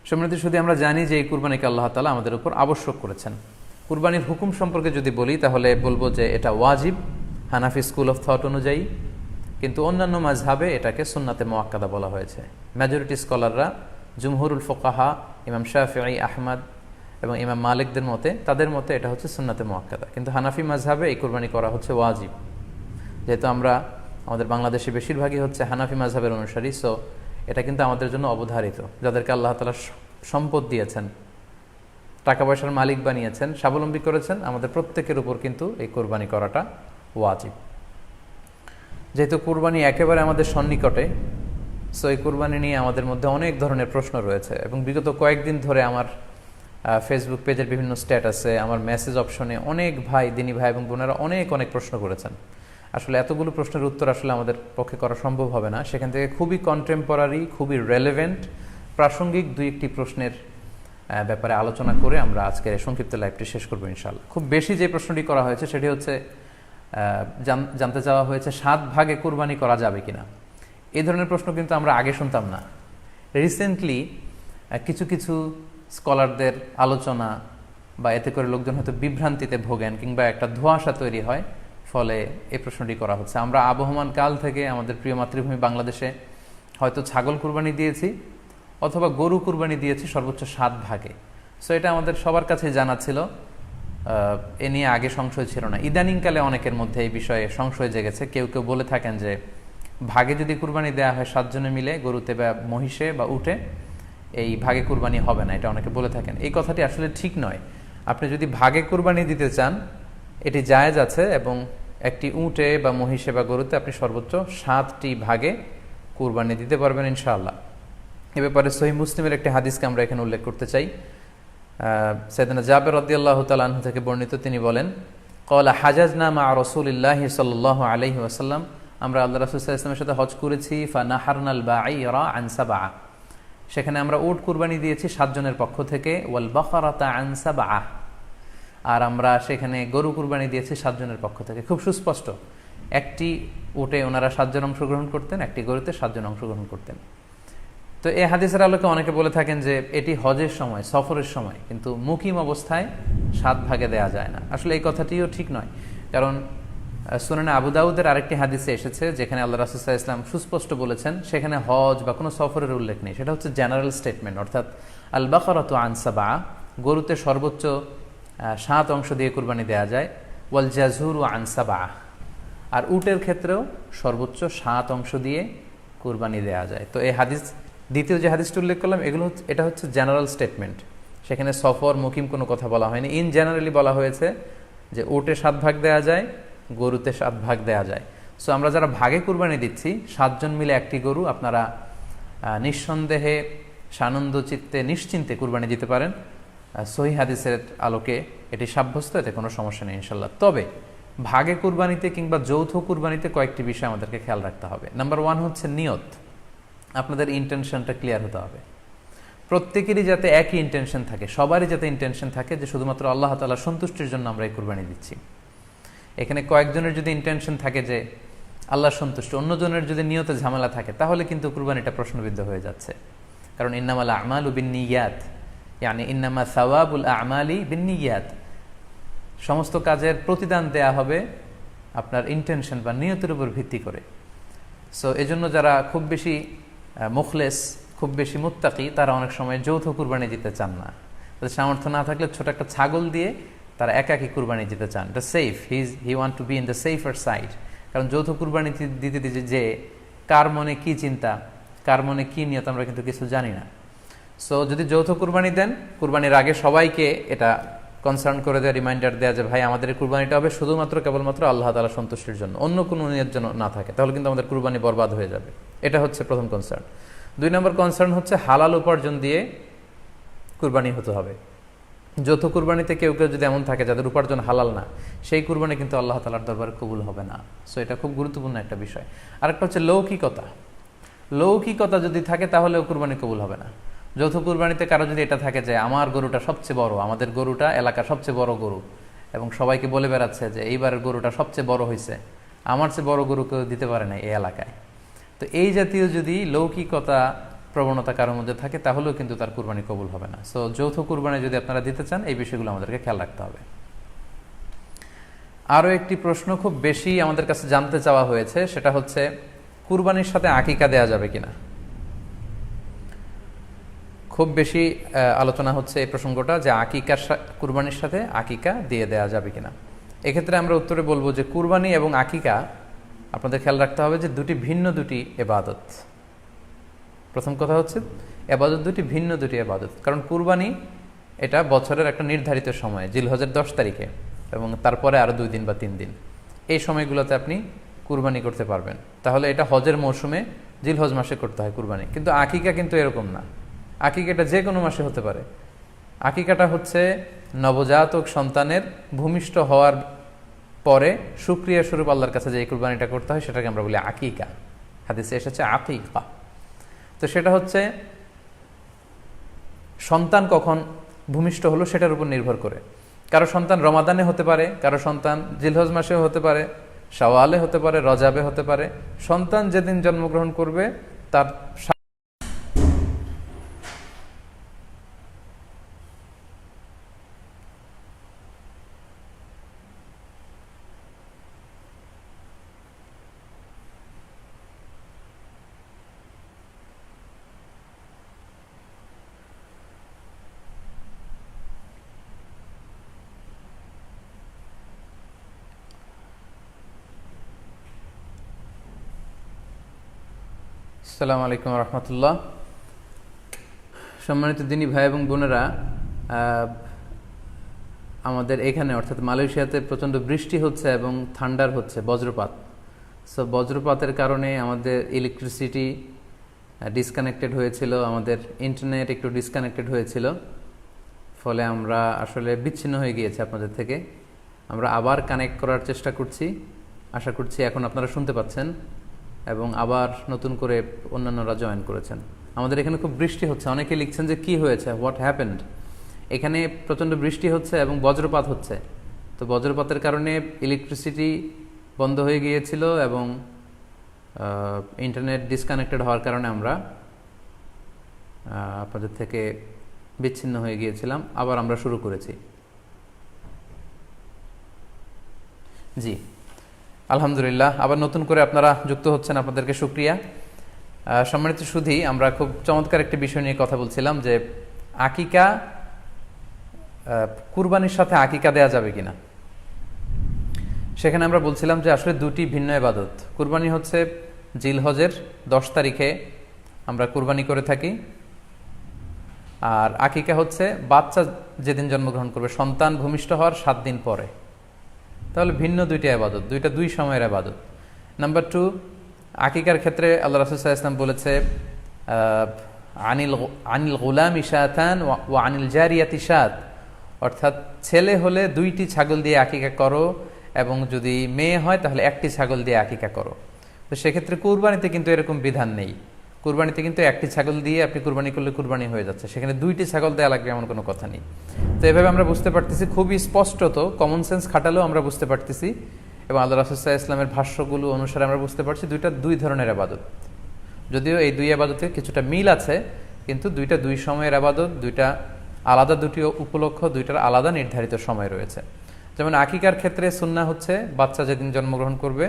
S1: সম্মানিত, শুধু আমরা জানি যে এই কুরবানিকে আল্লাহ তাআলা আমাদের উপর আবশ্যক করেছেন। কুরবানির হুকুম সম্পর্কে যদি বলি তাহলে বলবো যে এটা ওয়াজিব হানাফি স্কুল অফ থট অনুযায়ী, কিন্তু অন্যান্য মাযহাবে এটাকে সুন্নাতে মুআক্কাদা বলা হয়েছে। মেজরিটি স্কলাররা, জুমহুরুল ফুকাহা, ইমাম শাফিঈ, আহমদ এবং ইমাম মালিকদের মতে, তাদের মতে এটা হচ্ছে সুন্নাতে মুআক্কাদা, কিন্তু হানাফি মাযহাবে এই কুরবানি করা হচ্ছে ওয়াজিব। যেহেতু আমরা আমাদের বাংলাদেশে বেশিরভাগই হচ্ছে হানাফি মাযহাবের অনুসারী, সো এটা কিন্তু আমাদের জন্য অবধারিত। যাদেরকে আল্লাহ তাআলা সম্পদ দিয়েছেন, টাকা পয়সার মালিক বানিয়েছেন, স্বাবলম্বী করেছেন, আমাদের প্রত্যেকের উপর কিন্তু এই কুরবানি করাটা ওয়াজিব। যেহেতু কুরবানি একেবারে আমাদের সন্নিকটে, সো এই কুরবানি নিয়ে আমাদের মধ্যে অনেক ধরনের প্রশ্ন রয়েছে, এবং বিগত কয়েকদিন ধরে আমার ফেসবুক পেজের বিভিন্ন স্ট্যাটাসে, আমার মেসেজ অপশনে অনেক ভাই, দিনী ভাই এবং বোনেরা অনেক প্রশ্ন করেছেন। আসলে এতগুলো প্রশ্নের উত্তর আসলে আমাদের পক্ষে করা সম্ভব হবে না। সেখান থেকে খুবই কন্টেম্পোরারি, খুবই রেলেভেন্ট, প্রাসঙ্গিক 2-1টি প্রশ্নের ব্যাপারে আলোচনা করে আমরা আজকের সংক্ষিপ্ত লাইভটি শেষ করবো ইনশাআল্লাহ। খুব বেশি যে প্রশ্নটি করা হয়েছে সেটি হচ্ছে, জানতে চাওয়া হয়েছে 7 ভাগে কুরবানি করা যাবে কিনা। এই ধরনের প্রশ্ন কিন্তু আমরা আগে শুনতাম না। রিসেন্টলি কিছু কিছু স্কলারদের আলোচনা বা এতে করে লোকজন হয়তো বিভ্রান্তিতে ভোগেন কিংবা একটা ধোঁয়াশা তৈরি হয়, ফলে এই প্রশ্নটি করা হচ্ছে। আমরা আবহমান কাল থেকে আমাদের প্রিয় মাতৃভূমি বাংলাদেশে হয়তো ছাগল কুরবানি দিয়েছি অথবা গরু কুরবানি দিয়েছি সর্বোচ্চ 7 ভাগে। সো এটা আমাদের সবার কাছে জানা ছিল, এ নিয়ে আগে সংশয় ছিল না। ইদানিংকালে অনেকের মধ্যে এই বিষয়ে সংশয় জেগেছে। কেউ কেউ বলে থাকেন যে ভাগে যদি কুরবানি দেওয়া হয় 7 জনে মিলে, গরুতে বা মহিষে বা উটে, এই ভাগে কুরবানি হবে না, এটা অনেকে বলে থাকেন। এই কথাটি আসলে ঠিক নয়। আপনি যদি ভাগে কুরবানি দিতে চান এটি জায়েজ আছে, এবং একটি উটে বা মহিষে বা গরুতে আপনি সর্বোচ্চ 7টি ভাগে কুরবানি দিতে পারবেন ইনশাআল্লাহ। এ ব্যাপারে সহিহ মুসলিমের একটি হাদিসকে আমরা এখানে উল্লেখ করতে চাই। সাইয়েদনা জাবের রাদিয়াল্লাহু তাআলা আনহু থেকে বর্ণিত, তিনি বলেন, ক্বালা হাজাজনা মা রাসূলিল্লাহি সাল্লাল্লাহু আলাইহি ওয়াসাল্লাম, আমরা আল্লাহ রাসূল সাল্লাল্লাহু আলাইহি ওয়াসাল্লামের সাথে হজ করেছি। ফানাহারনাল বাঈরা আন সাবআ, সেখানে আমরা উট কুরবানি দিয়েছি 7 জনের পক্ষ থেকে। ওয়াল বাকারাতা আন সাবআ, আর আমরা সেখানে গরু কুরবানি দিয়েছি 7 জনের পক্ষ থেকে। খুব সুস্পষ্ট, একটি উটে ওনারা 7 জন অংশগ্রহণ করতেন, একটি গরুতে 7 জন অংশগ্রহণ করতেন। তো এই হাদিসের আলোকে অনেকে বলে থাকেন যে এটি হজের সময়, সফরের সময়, কিন্তু মুকিম অবস্থায় 7 ভাগে দেয়া যায় না। আসলে এই কথাটিও ঠিক নয়, কারণ সুনানে আবু দাউদের আরেকটি হাদিসে এসেছে যেখানে আল্লাহ রাসূল সাল্লাল্লাহু আলাইহি ওয়াসাল্লাম সুস্পষ্ট বলেছেন, সেখানে হজ বা কোনো সফরের উল্লেখ নেই। সেটা হচ্ছে জেনারেল স্টেটমেন্ট, অর্থাৎ আল বাকারাতু আন সাবআ, গরুতে সর্বোচ্চ 7 অংশ দিয়ে কুরবানি দেয়া যায়। ওয়াল জাযুরু আন সাবআ, আর উটের ক্ষেত্রেও সর্বোচ্চ 7 অংশ দিয়ে কুরবানি দেয়া যায়। তো এই হাদিস, দ্বিতীয় যে হাদিসটি উল্লেখ করলাম, এটা হচ্ছে জেনারেল স্টেটমেন্ট। সেখানে সফর, মুকিম কোনো কথা বলা হয়নি। ইন জেনারেলি বলা হয়েছে যে উটে 7 ভাগ দেয়া যায়, গরুতে 7 ভাগ দেয়া যায়। সো আমরা যারা ভাগে কুরবানি দিচ্ছি 7 জন মিলে একটি গরু, আপনারা নিঃসন্দেহে সানন্দ চিত্তে নিশ্চিন্তে কুরবানি দিতে পারেন। সহিহ হাদিসের আলোকে এটি সাব্যস্ত, এতে কোনো সমস্যা নেই ইনশাল্লাহ। তবে ভাগে কুরবানিতে কিংবা যৌথ কুরবানিতে কয়েকটি বিষয় আমাদেরকে খেয়াল রাখতে হবে। নাম্বার 1 হচ্ছে নিয়ত। আপনাদের ইন্টেনশনটা ক্লিয়ার হতে হবে। প্রত্যেকেরই যাতে একই ইন্টেনশন থাকে, সবারই যাতে ইন্টেনশন থাকে যে শুধুমাত্র আল্লাহ তাআলার সন্তুষ্টির জন্য আমরা এই কুরবানি দিচ্ছি। এখানে কয়েকজনের যদি ইন্টেনশন থাকে যে আল্লাহর সন্তুষ্টি, অন্যজনের যদি নিয়তে ঝামেলা থাকে, তাহলে কিন্তু কুরবানিটা প্রশ্নবিদ্ধ হয়ে যাচ্ছে। কারণ ইন্নামাল আমালু বিন্নিয়াত, ইয়ানি ইন্নামা সাওয়াবুল আমালি বিন্নিয়াত, সমস্ত কাজের প্রতিদান দেয়া হবে আপনার ইন্টেনশন বা নিয়তের উপর ভিত্তি করে। সো এজন্য যারা খুব বেশি মুখলেস, খুব বেশি মুত্তাকি, তারা অনেক সময় যৌথ কুরবানি দিতে চান না। তাদের সামর্থ্য না থাকলে ছোট একটা ছাগল দিয়ে তারা একাকী কুরবানি দিতে চান। এটা safe, he want to be in the safer side. কারণ যৌথ কুরবানি দিতে দিতে যে কার মনে কি চিন্তা, কার মনে কি নিয়ত, আমরা কিন্তু কিছু জানি না। সো যদি যৌথ কুরবানি দেন, কুরবানির আগে সবাইকে এটা কনসার্ন করে দেওয়া, রিমাইন্ডার দেওয়া যে ভাই আমাদের এই কুরবানিটা হবে শুধুমাত্র কেবলমাত্র আল্লাহ তাআলা সন্তুষ্টির জন্য, অন্য কোনো নিয়ত যেন না থাকে, তাহলে কিন্তু আমাদের কুরবানি বরবাদ হয়ে যাবে। এটা হচ্ছে প্রথম কনসার্ন। 2 নম্বর কনসার্ন হচ্ছে হালাল উপার্জন দিয়ে কুরবানি হতে হবে। যৌথ কুরবানিতে কেউ কেউ যদি এমন থাকে যাদের উপার্জন হালাল না, সেই কুরবানি কিন্তু আল্লাহ তাআলার দরবারে কবুল হবে না। সো এটা খুব গুরুত্বপূর্ণ একটা বিষয়। আরেকটা হচ্ছে লৌকিকতা। লৌকিকতা যদি থাকে তাহলেও কুরবানি কবুল হবে না। যৌথ কুরবানিতে কারো যদি এটা থাকে যে আমার গরুটা সবচেয়ে বড়, আমাদের গরুটা এলাকার সবচেয়ে বড় গরু, এবং সবাইকে বলে বেড়াচ্ছে যে এইবারের গরুটা সবচেয়ে বড় হয়েছে, আমার চেয়ে বড় গরু কেউ দিতে পারে না এই এলাকায়, তো এই জাতীয় যদি লৌকিকতা প্রবণতা কারোর মধ্যে থাকে, তাহলেও কিন্তু তার কুরবানি কবুল হবে না। সো যৌথ কুরবানি যদি আপনারা দিতে চান, এই বিষয়গুলো আমাদেরকে খেয়াল রাখতে হবে। আরও একটি প্রশ্ন খুব বেশি আমাদের কাছে জানতে চাওয়া হয়েছে, সেটা হচ্ছে কুরবানির সাথে আকিকা দেয়া যাবে কিনা। খুব বেশি আলোচনা হচ্ছে এই প্রসঙ্গটা যে কুরবানির সাথে আকিকা দিয়ে দেয়া যাবে কিনা। এক্ষেত্রে আমরা উত্তরে বলবো যে কুরবানি এবং আকিকা আপনাদের খেয়াল রাখতে হবে যে দুটি ভিন্ন দুটি এবাদত। প্রথম কথা হচ্ছে এবাদত দুটি ভিন্ন দুটি এবাদত। কারণ কুরবানি এটা বছরের একটা নির্ধারিত সময়, জিলহজের 10 তারিখে, এবং তারপরে আরও 2 দিন বা 3 দিন, এই সময়গুলোতে আপনি কুরবানি করতে পারবেন। তাহলে এটা হজের মৌসুমে জিলহজ মাসে করতে হয় কুরবানি। কিন্তু আকিকা কিন্তু এরকম না। আকিকাটা যে কোনো মাসে হতে পারে। আকিকাটা হচ্ছে নবজাতক সন্তানের ভূমিষ্ঠ হওয়ার পরে শুকরিয়া স্বরূপ আল্লাহর কাছে যে কুরবানিটা করতে হয়, সেটাকে আমরা বলি আকিকা। হাদিসে এসেছে আকিকা। তো সেটা হচ্ছে সন্তান কখন ভূমিষ্ঠ হলো সেটার উপর নির্ভর করে। কারো সন্তান রমাদানে হতে পারে, কারো সন্তান জিলহজ মাসেও হতে পারে, শাওয়ালে হতে পারে, রজাবে হতে পারে। সন্তান যেদিন জন্মগ্রহণ করবে তার আসসালামু আলাইকুম রহমতুল্লাহ। সম্মানিত দিনী ভাই এবং বোনেরা, আমাদের এখানে অর্থাৎ মালয়েশিয়াতে প্রচণ্ড বৃষ্টি হচ্ছে এবং থান্ডার হচ্ছে, বজ্রপাত। সো বজ্রপাতের কারণে আমাদের ইলেকট্রিসিটি ডিসকানেক্টেড হয়েছিল, আমাদের ইন্টারনেট একটু ডিসকানেক্টেড হয়েছিল, ফলে আমরা আসলে বিচ্ছিন্ন হয়ে গিয়েছি আপনাদের থেকে। আমরা আবার কানেক্ট করার চেষ্টা করছি, আশা করছি এখন আপনারা শুনতে পাচ্ছেন, এবং আবার নতুন করে অন্যান্যরা জয়েন করেছেন। আমাদের এখানে খুব বৃষ্টি হচ্ছে, অনেকে লিখছেন যে কি হয়েছে, হোয়াট হ্যাপেন্ড। এখানে প্রচণ্ড বৃষ্টি হচ্ছে এবং বজ্রপাত হচ্ছে। তো বজ্রপাতের কারণে ইলেকট্রিসিটি বন্ধ হয়ে গিয়েছিল এবং ইন্টারনেট ডিসকানেক্টেড হওয়ার কারণে আমরা আপনাদের থেকে বিচ্ছিন্ন হয়ে গিয়েছিলাম। আবার আমরা শুরু করেছি। জি, আলহামদুলিল্লাহ, আবার নতুন করে আপনারা যুক্ত হচ্ছেন, আপনাদেরকে শুকরিয়া। সম্মানিত সুধী, আমরা খুব চমৎকার একটি বিষয় নিয়ে কথা বলছিলাম যে আকিকা, কুরবানির সাথে আকিকা দেয়া যাবে কিনা। সেখানে আমরা বলছিলাম যে আসলে দুটি ভিন্ন ইবাদত। কুরবানি হচ্ছে জিলহজের 10 তারিখে আমরা কুরবানি করে থাকি, আর আকিকা হচ্ছে বাচ্চা যেদিন জন্মগ্রহণ করবে, সন্তান ভূমিষ্ঠ হওয়ার 7 দিন পরে। তাহলে ভিন্ন দুইটা ইবাদত, দুই সময়ের ইবাদত। নাম্বার 2, আকিকার ক্ষেত্রে আল্লাহ রাসূল সাল্লাল্লাহু আলাইহি ওয়াসাল্লাম বলেছে আনিল গুলামি শাতান ওয়া আনিল জারিয়াতি শাত, অর্থাৎ ছেলে হলে 2টি ছাগল দিয়ে আকিকা করো, এবং যদি মেয়ে হয় তাহলে 1টি ছাগল দিয়ে আকিকা করো। তো সেক্ষেত্রে কুরবানিতে কিন্তু এরকম বিধান নেই। কুরবানিতে কিন্তু একটি ছাগল দিয়ে আপনি কুরবানি করলে কুরবানি হয়ে যাচ্ছে, সেখানে 2টি ছাগল দেওয়া লাগবে এমন কোনো কথা নেই। তো এভাবে আমরা বুঝতে পারতেছি, খুবই স্পষ্টত কমন সেন্স খাটালেও আমরা বুঝতে পারতেছি, এবং আল্লাহ রাসূল সাল্লাল্লাহু আলাইহি ওয়াসাল্লামের ভাষ্যগুলো অনুসারে আমরা বুঝতে পারছি দুইটা দুই ধরনের ইবাদত। যদিও এই দুই ইবাদতে কিছুটা মিল আছে, কিন্তু দুইটা দুই সময়ের ইবাদত, দুইটা আলাদা, দুটি উপলক্ষ, দুইটার আলাদা নির্ধারিত সময় রয়েছে। যেমন আকিকার ক্ষেত্রে সুন্নাহ হচ্ছে বাচ্চা যেদিন জন্মগ্রহণ করবে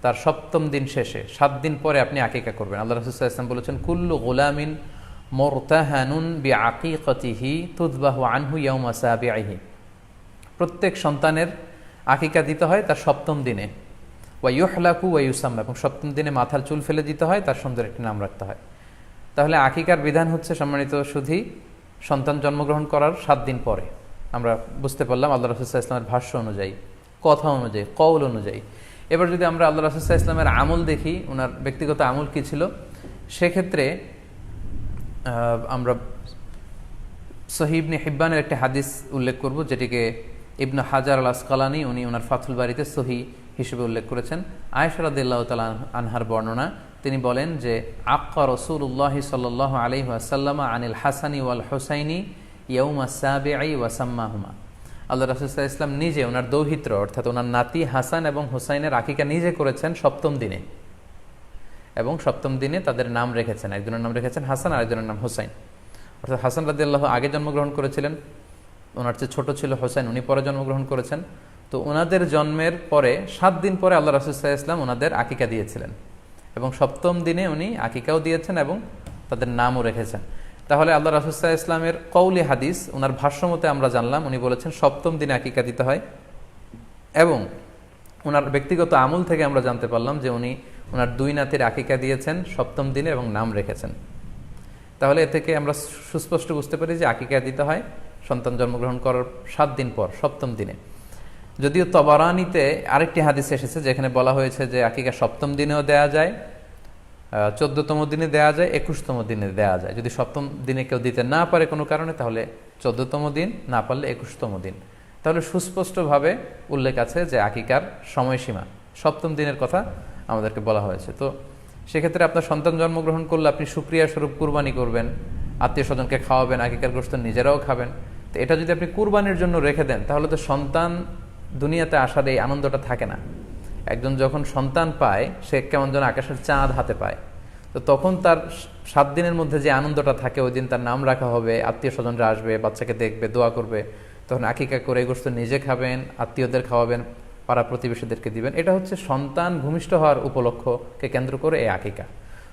S1: তার 7ম দিন শেষে 7 দিন পরে আপনি আকিকা করবেন। আল্লাহ রাসূল সাল্লাল্লাহু আলাইহি ওয়াসাল্লাম বলেছেন, কুল্লু গুলামিন মুরতাহানুন বিআকিকাতিহি তুযবাহু আনহু ইয়াওমা সাবিহি। প্রত্যেক সন্তানের আকিকা দিতে হয় তার 7ম দিনে, ওয়া ইউহলাকু ওয়া ইউসাম্মা, এবং 7ম দিনে মাথার চুল ফেলে দিতে হয়, তার সুন্দর একটি নাম রাখতে হয়। তাহলে আকিকার বিধান হচ্ছে সম্মানিত সুধী সন্তান জন্মগ্রহণ করার 7 দিন পরে। আমরা বুঝতে পারলাম আল্লাহ রাসূল সাল্লাল্লাহু আলাইহি ওয়াসাল্লামের ভাষ্য অনুযায়ী, কথা অনুযায়ী, কওল অনুযায়ী। এবার যদি আমরা আল্লাহ রাসূল সাল্লাল্লাহু আলাইহি ওয়াসাল্লামের আমল দেখি, ওনার ব্যক্তিগত আমল কী ছিল, সেক্ষেত্রে আমরা সহিহ ইবনে হিব্বানের একটি হাদিস উল্লেখ করব, যেটিকে ইবনে হাজার আল আসকালানি উনি ওনার ফাথুল বারিতে সহিহ হিসেবে উল্লেখ করেছেন। আয়েশা রাদিয়াল্লাহু তাআলা আনহার বর্ণনা, তিনি বলেন যে আক্কা রাসূলুল্লাহ সাল্লাল্লাহু আলাইহি ওয়াসাল্লাম আনিল হাসানি ওয়াল হুসাইনি ইয়াউমা সাবিঈ ওয়া সাম্মাহুমা। আল্লাহ রাসূল সাল্লাল্লাহু আলাইহি ওয়াসাল্লাম নিজে ওনার দৌহিত্র অর্থাৎ ওনার নাতি হাসান এবং হুসাইনের আকিকা নিজে করেছেন 7ম দিনে, এবং 7ম দিনে তাদের নাম রেখেছেন। একজনের নাম রেখেছেন হাসান, আরেকজনের নাম হুসাইন। অর্থাৎ হাসান রাদিয়াল্লাহু আগে জন্মগ্রহণ করেছিলেন, ওনার চেয়ে ছোট ছিল হুসাইন, উনি পরে জন্মগ্রহণ করেছেন। তো ওনাদের জন্মের পরে 7 দিন পরে আল্লাহ রাসূল সাল্লাল্লাহু আলাইহি ওয়াসাল্লাম ওনাদের আকিকা দিয়েছিলেন, এবং 7ম দিনে উনি আকিকাও দিয়েছেন এবং তাদের নামও রেখেছেন। তাহলে আল্লাহ রাসূল সাল্লাল্লাহু আলাইহি ওয়াসাল্লামের কওলি হাদিস, ওনার ভাষ্য মতে আমরা জানলাম উনি বলেছেন 7ম দিনে আকিকা দিতে হয়, এবং ওনার ব্যক্তিগত আমল থেকে আমরা জানতে পারলাম যে উনি ওনার 2 নাতির আকিকা দিয়েছেন 7ম দিনে এবং নাম রেখেছেন। তাহলে এ থেকে আমরা সুস্পষ্ট বুঝতে পারি যে আকিকা দিতে হয় সন্তান জন্মগ্রহণ করার 7 দিন পর, 7ম দিনে। যদিও তবারানিতে আরেকটি হাদিস এসেছে যেখানে বলা হয়েছে যে আকিকা 7ম দিনেও দেয়া যায়, 14তম দিনে দেয়া যায়, 21তম দিনে দেয়া যায়। যদি 7ম দিনে কেউ দিতে না পারে কোনো কারণে, তাহলে 14তম দিন, না পারলে 21তম দিন। তাহলে সুস্পষ্টভাবে উল্লেখ আছে যে আকিকার সময়সীমা 7ম দিনের কথা আমাদেরকে বলা হয়েছে। তো সেক্ষেত্রে আপনার সন্তান জন্মগ্রহণ করলে আপনি শুকরিয়া স্বরূপ কুরবানি করবেন, আত্মীয় স্বজনকে খাওয়াবেন, আকিকার গোশত নিজেরাও খাবেন। তো এটা যদি আপনি কুরবানির জন্য রেখে দেন, তাহলে তো সন্তান দুনিয়াতে আসার এই আনন্দটা থাকে না। একজন যখন সন্তান পায়, সে কেমন যেন আকাশের চাঁদ হাতে পায়। তো তখন তার 7 দিনের মধ্যে যে আনন্দটা থাকে, ওই দিন তার নাম রাখা হবে, আত্মীয় স্বজনরা আসবে, বাচ্চাকে দেখবে, দোয়া করবে, তখন আকিকা করে এই গোশত নিজে খাবেন, আত্মীয়দের খাওয়াবেন, পাড়া প্রতিবেশীদেরকে দিবেন। এটা হচ্ছে সন্তান ভূমিষ্ঠ হওয়ার উপলক্ষকে কেন্দ্র করে এই আকিকা।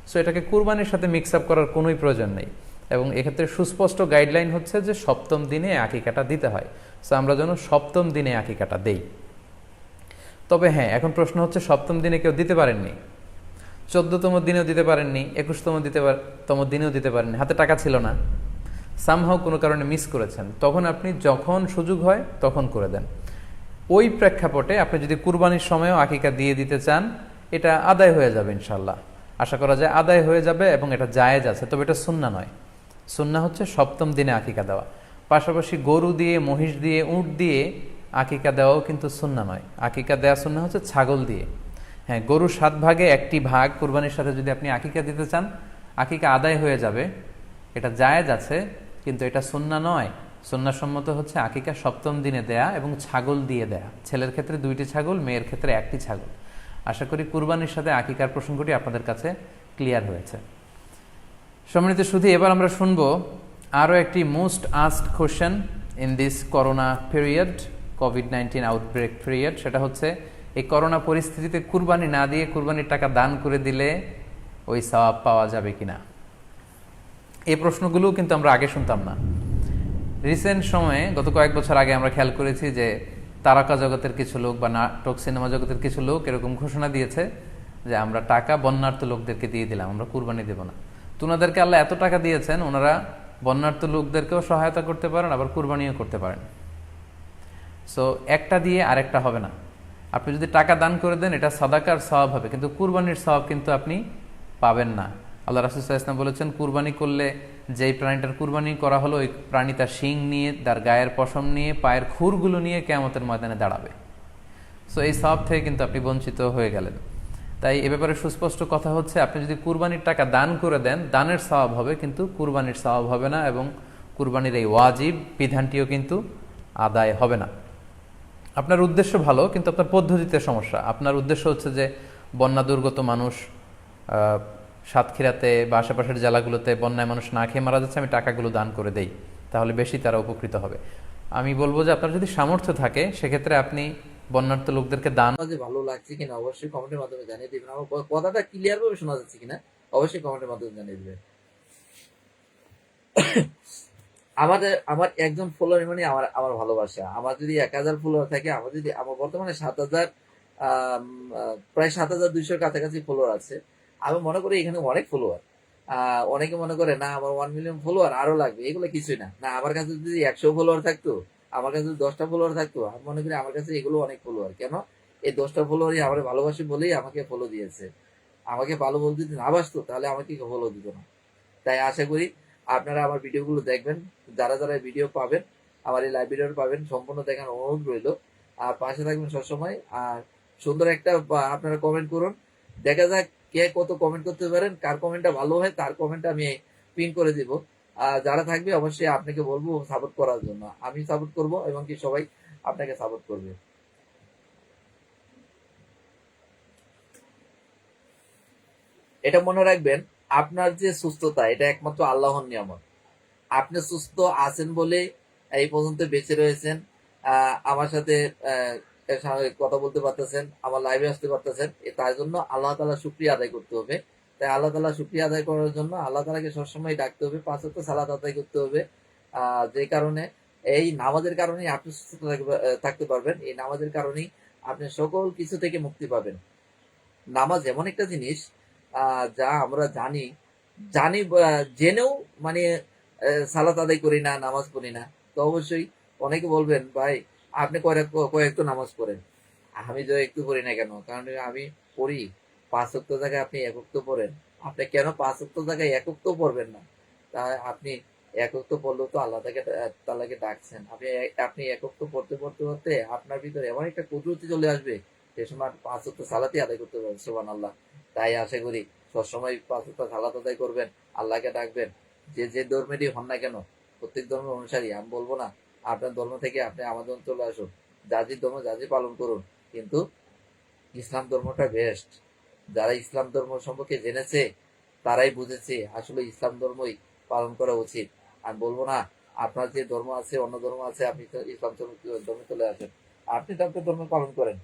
S1: সো এটাকে কুরবানির সাথে মিক্স আপ করার কোনোই প্রয়োজন নেই, এবং এক্ষেত্রে সুস্পষ্ট গাইডলাইন হচ্ছে যে 7ম দিনে আকিকাটা দিতে হয়। সো আমরা যেন 7ম দিনে আকিকাটা দেই। তবে হ্যাঁ, এখন প্রশ্ন হচ্ছে 7ম দিনে কেউ দিতে পারেননি, 14তম দিনেও দিতে পারেননি, 21তম দিনেও দিতে পারেননি, হাতে টাকা ছিল না, সামহাও কোনো কারণে মিস করেছেন, তখন আপনি যখন সুযোগ হয় তখন করে দেন। ওই প্রেক্ষাপটে আপনি যদি কুরবানির সময়ও আকিকা দিয়ে দিতে চান, এটা আদায় হয়ে যাবে ইনশাল্লাহ, আশা করা যায় আদায় হয়ে যাবে, এবং এটা জায়েজ আছে। তবে এটা সুন্নাহ নয়। সুন্নাহ হচ্ছে 7ম দিনে আকিকা দেওয়া। পাশাপাশি গরু দিয়ে, মহিষ দিয়ে, উট দিয়ে আকিকা দেওয়াও কিন্তু সুন্নাহ নয়। আকিকা দেওয়া সুন্নাহ হচ্ছে ছাগল দিয়ে। হ্যাঁ, গরুর 7 ভাগে 1টি ভাগ কুরবানির সাথে যদি আপনি আকিকা দিতে চান, আকিকা আদায় হয়ে যাবে, এটা জায়েজ আছে, কিন্তু এটা সুন্নাহ নয়। সুন্নাহসম্মত হচ্ছে আকিকা 7ম দিনে দেয়া এবং ছাগল দিয়ে দেয়া। ছেলের ক্ষেত্রে 2টি ছাগল, মেয়ের ক্ষেত্রে 1টি ছাগল। আশা করি কুরবানির সাথে আকিকার প্রসঙ্গটি আপনাদের কাছে ক্লিয়ার হয়েছে। সম্মানিত শুধু এবার আমরা শুনব আরও একটি most asked question in this corona period, COVID-19 outbreak period. সেটা হচ্ছে, এই করোনা পরিস্থিতিতে কুরবানি না দিয়ে কুরবানির টাকা দান করে দিলে ওই সওয়াব পাওয়া যাবে কিনা। এই প্রশ্নগুলো কিন্তু আমরা আগে শুনতাম না। রিসেন্ট সময়ে, গত কয়েক বছর আগে আমরা খেয়াল করেছি যে তারকা জগতের কিছু লোক বা নাটক সিনেমা জগতের কিছু লোক এরকম ঘোষণা দিয়েছে যে আমরা টাকা বন্যার্থ লোকদেরকে দিয়ে দিলাম, আমরা কুরবানি দেব না। তো ওনাদেরকে আল্লাহ এত টাকা দিয়েছেন, ওনারা বন্যার্থ লোকদেরকেও সহায়তা করতে পারেন, আবার কুরবানিও করতে পারেন। সো একটা দিয়ে আরেকটা হবে না। আপনি যদি টাকা দান করে দেন, এটা সাদাকার সওয়াব হবে, কিন্তু কুরবানির সওয়াব কিন্তু আপনি পাবেন না। আল্লাহ রাসূল সাল্লাল্লাহু আলাইহি ওয়াসাল্লাম বলেছেন, কুরবানি করলে যেই প্রাণীটার কুরবানি করা হলো, ওই প্রাণী তার শিং নিয়ে, তার গায়ের পশম নিয়ে, পায়ের খুরগুলো নিয়ে কিয়ামতের ময়দানে দাঁড়াবে। সো এই সওয়াব থেকে কিন্তু আপনি বঞ্চিত হয়ে গেলেন। তাই এ ব্যাপারে সুস্পষ্ট কথা হচ্ছে, আপনি যদি কুরবানির টাকা দান করে দেন, দানের সওয়াব হবে, কিন্তু কুরবানির সওয়াব হবে না, এবং কুরবানির এই ওয়াজিব বিধানটিও কিন্তু আদায় হবে না। আপনার উদ্দেশ্য ভালো, কিন্তু আপনার পদ্ধতিতে সমস্যা। আপনার উদ্দেশ্য হচ্ছে যে বন্যা দুর্গত মানুষ, সাতক্ষীরাতে বা আশেপাশের জেলাগুলোতে বন্যায় মানুষ না খেয়ে মারা যাচ্ছে, আমি টাকাগুলো দান করে দেই, তাহলে বেশি তারা উপকৃত হবে। আমি বলবো যে আপনার যদি সামর্থ্য থাকে, সেক্ষেত্রে আপনি বন্যার্ত লোকদেরকে দান।
S2: যে ভালো লাগছে কিনা অবশ্যই কমেন্টের মাধ্যমে জানিয়ে দিবেন। আমার কথাটা ক্লিয়ার ভাবে শোনা যাচ্ছে কিনা অবশ্যই কমেন্টের মাধ্যমে জানিয়ে দিবেন। আমার একজন ফলোয়ার মানে আমার আমার ভালোবাসা। আমার যদি 1,000 ফলোয়ার থাকে, আমার বর্তমানে 7,000, প্রায় 7,200 কাছাকাছি ফলোয়ার আছে। আমি মনে করি এখানে অনেক ফলোয়ার। অনেকে মনে করে না আমার 1 মিলিয়ন ফলোয়ার আরো লাগবে, এগুলো কিছুই না। না, আমার কাছে যদি 100 ফলোয়ার থাকতো, আমার কাছে যদি 10টা ফলোয়ার থাকতো, আমি মনে করি আমার কাছে এগুলো অনেক ফলোয়ার। কেন? এই 10টা ফলোয়ারই আমার ভালোবাসে বলেই আমাকে ফলো দিয়েছে। আমাকে ভালো বলতে যদি না বাসতো তাহলে আমাকে ফলো দিত না। তাই আশা করি আপনারা আমার ভিডিওগুলো দেখবেন। যারা যারা ভিডিও পাবেন, আমার এই লাইভ ভিডিও পাবেন, সম্পূর্ণ দেখার অনুরোধ রইল। আর পাশে থাকবেন সবসময়। আর সুন্দর একটা আপনারা কমেন্ট করুন। দেখা যাক কে কত কমেন্ট করতে পারেন। কার কমেন্টটা ভালো হয় তার কমেন্টটা আমি পিন করে দিব। আর যারা থাকবে অবশ্যই আপনাকে বলবো সাপোর্ট করার জন্য। আমি সাপোর্ট করব এবং কি সবাই আপনাকে সাপোর্ট করবে। এটা মনে রাখবেন, আপনার যে সুস্থতা এটা একমাত্র আল্লাহর নিয়ামত। আপনি সুস্থ আছেন বলে এই পর্যন্ত বেঁচে রয়েছেন। আমার সাথে কথা বলতে পারতেছেন, আমার লাইভে আসতে পারতেছেন, তার জন্য আল্লাহ তাআলা শুকরিয়া আদায় করতে হবে। তাই আল্লাহ তাআলা শুকরিয়া আদায় করার জন্য আল্লাহ তাআলাকে সবসময় ডাকতে হবে, 5 ওয়াক্ত সালাত আদায় করতে হবে। যে কারণে এই নামাজের কারণেই আপনি সুস্থ থাকতে পারবেন। এই নামাজের কারণেই আপনি সকল কিছু থেকে মুক্তি পাবেন। নামাজ এমন একটা জিনিস যা আমরা জানি, জেনেও মানে সালাত আদায় করি না, নামাজ পড়ি না। তো অবশ্যই অনেকে বলবেন ভাই আপনি কয়েকটা নামাজ পড়েন। আমি তো একটু পড়ি না কেন? কারণ আমি পড়ি 5 ওয়াক্ত জায়গায় আপনি এক ওয়াক্ত পড়েন। আপনি কেন 5 ওয়াক্ত জায়গায় এক ওয়াক্ত পড়বেন না? তা আপনি এক ওয়াক্ত পড়লেও তো আল্লাহ তাআলাকে ডাকছেন। আপনি এক ওয়াক্ত পড়তে পড়তে পড়তে আপনার ভিতরে এমন একটা কুদরতি চলে আসবে, সে সময় 5 ওয়াক্ত সালাতই আদায় করতে পারবেন। সুবহানাল্লাহ। তাই আশা করি সবসময় 5 ওয়াক্ত সালাত আদায় করবেন, আল্লাহকে ডাকবেন। যে ধর্মেরই হন না কেন, প্রত্যেক ধর্মের অনুসারী। আমি বলবো না আপনার ধর্ম থেকে আপনি আমার ধর্মে চলে আসুন, যার ধর্ম যার পালন করুন, কিন্তু ইসলাম ধর্মটা বেস্ট। যারা ইসলাম ধর্ম সম্পর্কে জেনেছে তারাই বুঝেছে আসলে ইসলাম ধর্মই পালন করা উচিত। আমি বলবো না আপনার যে ধর্ম আছে, অন্য ধর্ম আছে, আপনি তো ইসলাম ধর্মে চলে আসেন, আপনি তো আপনার ধর্ম পালন করেন।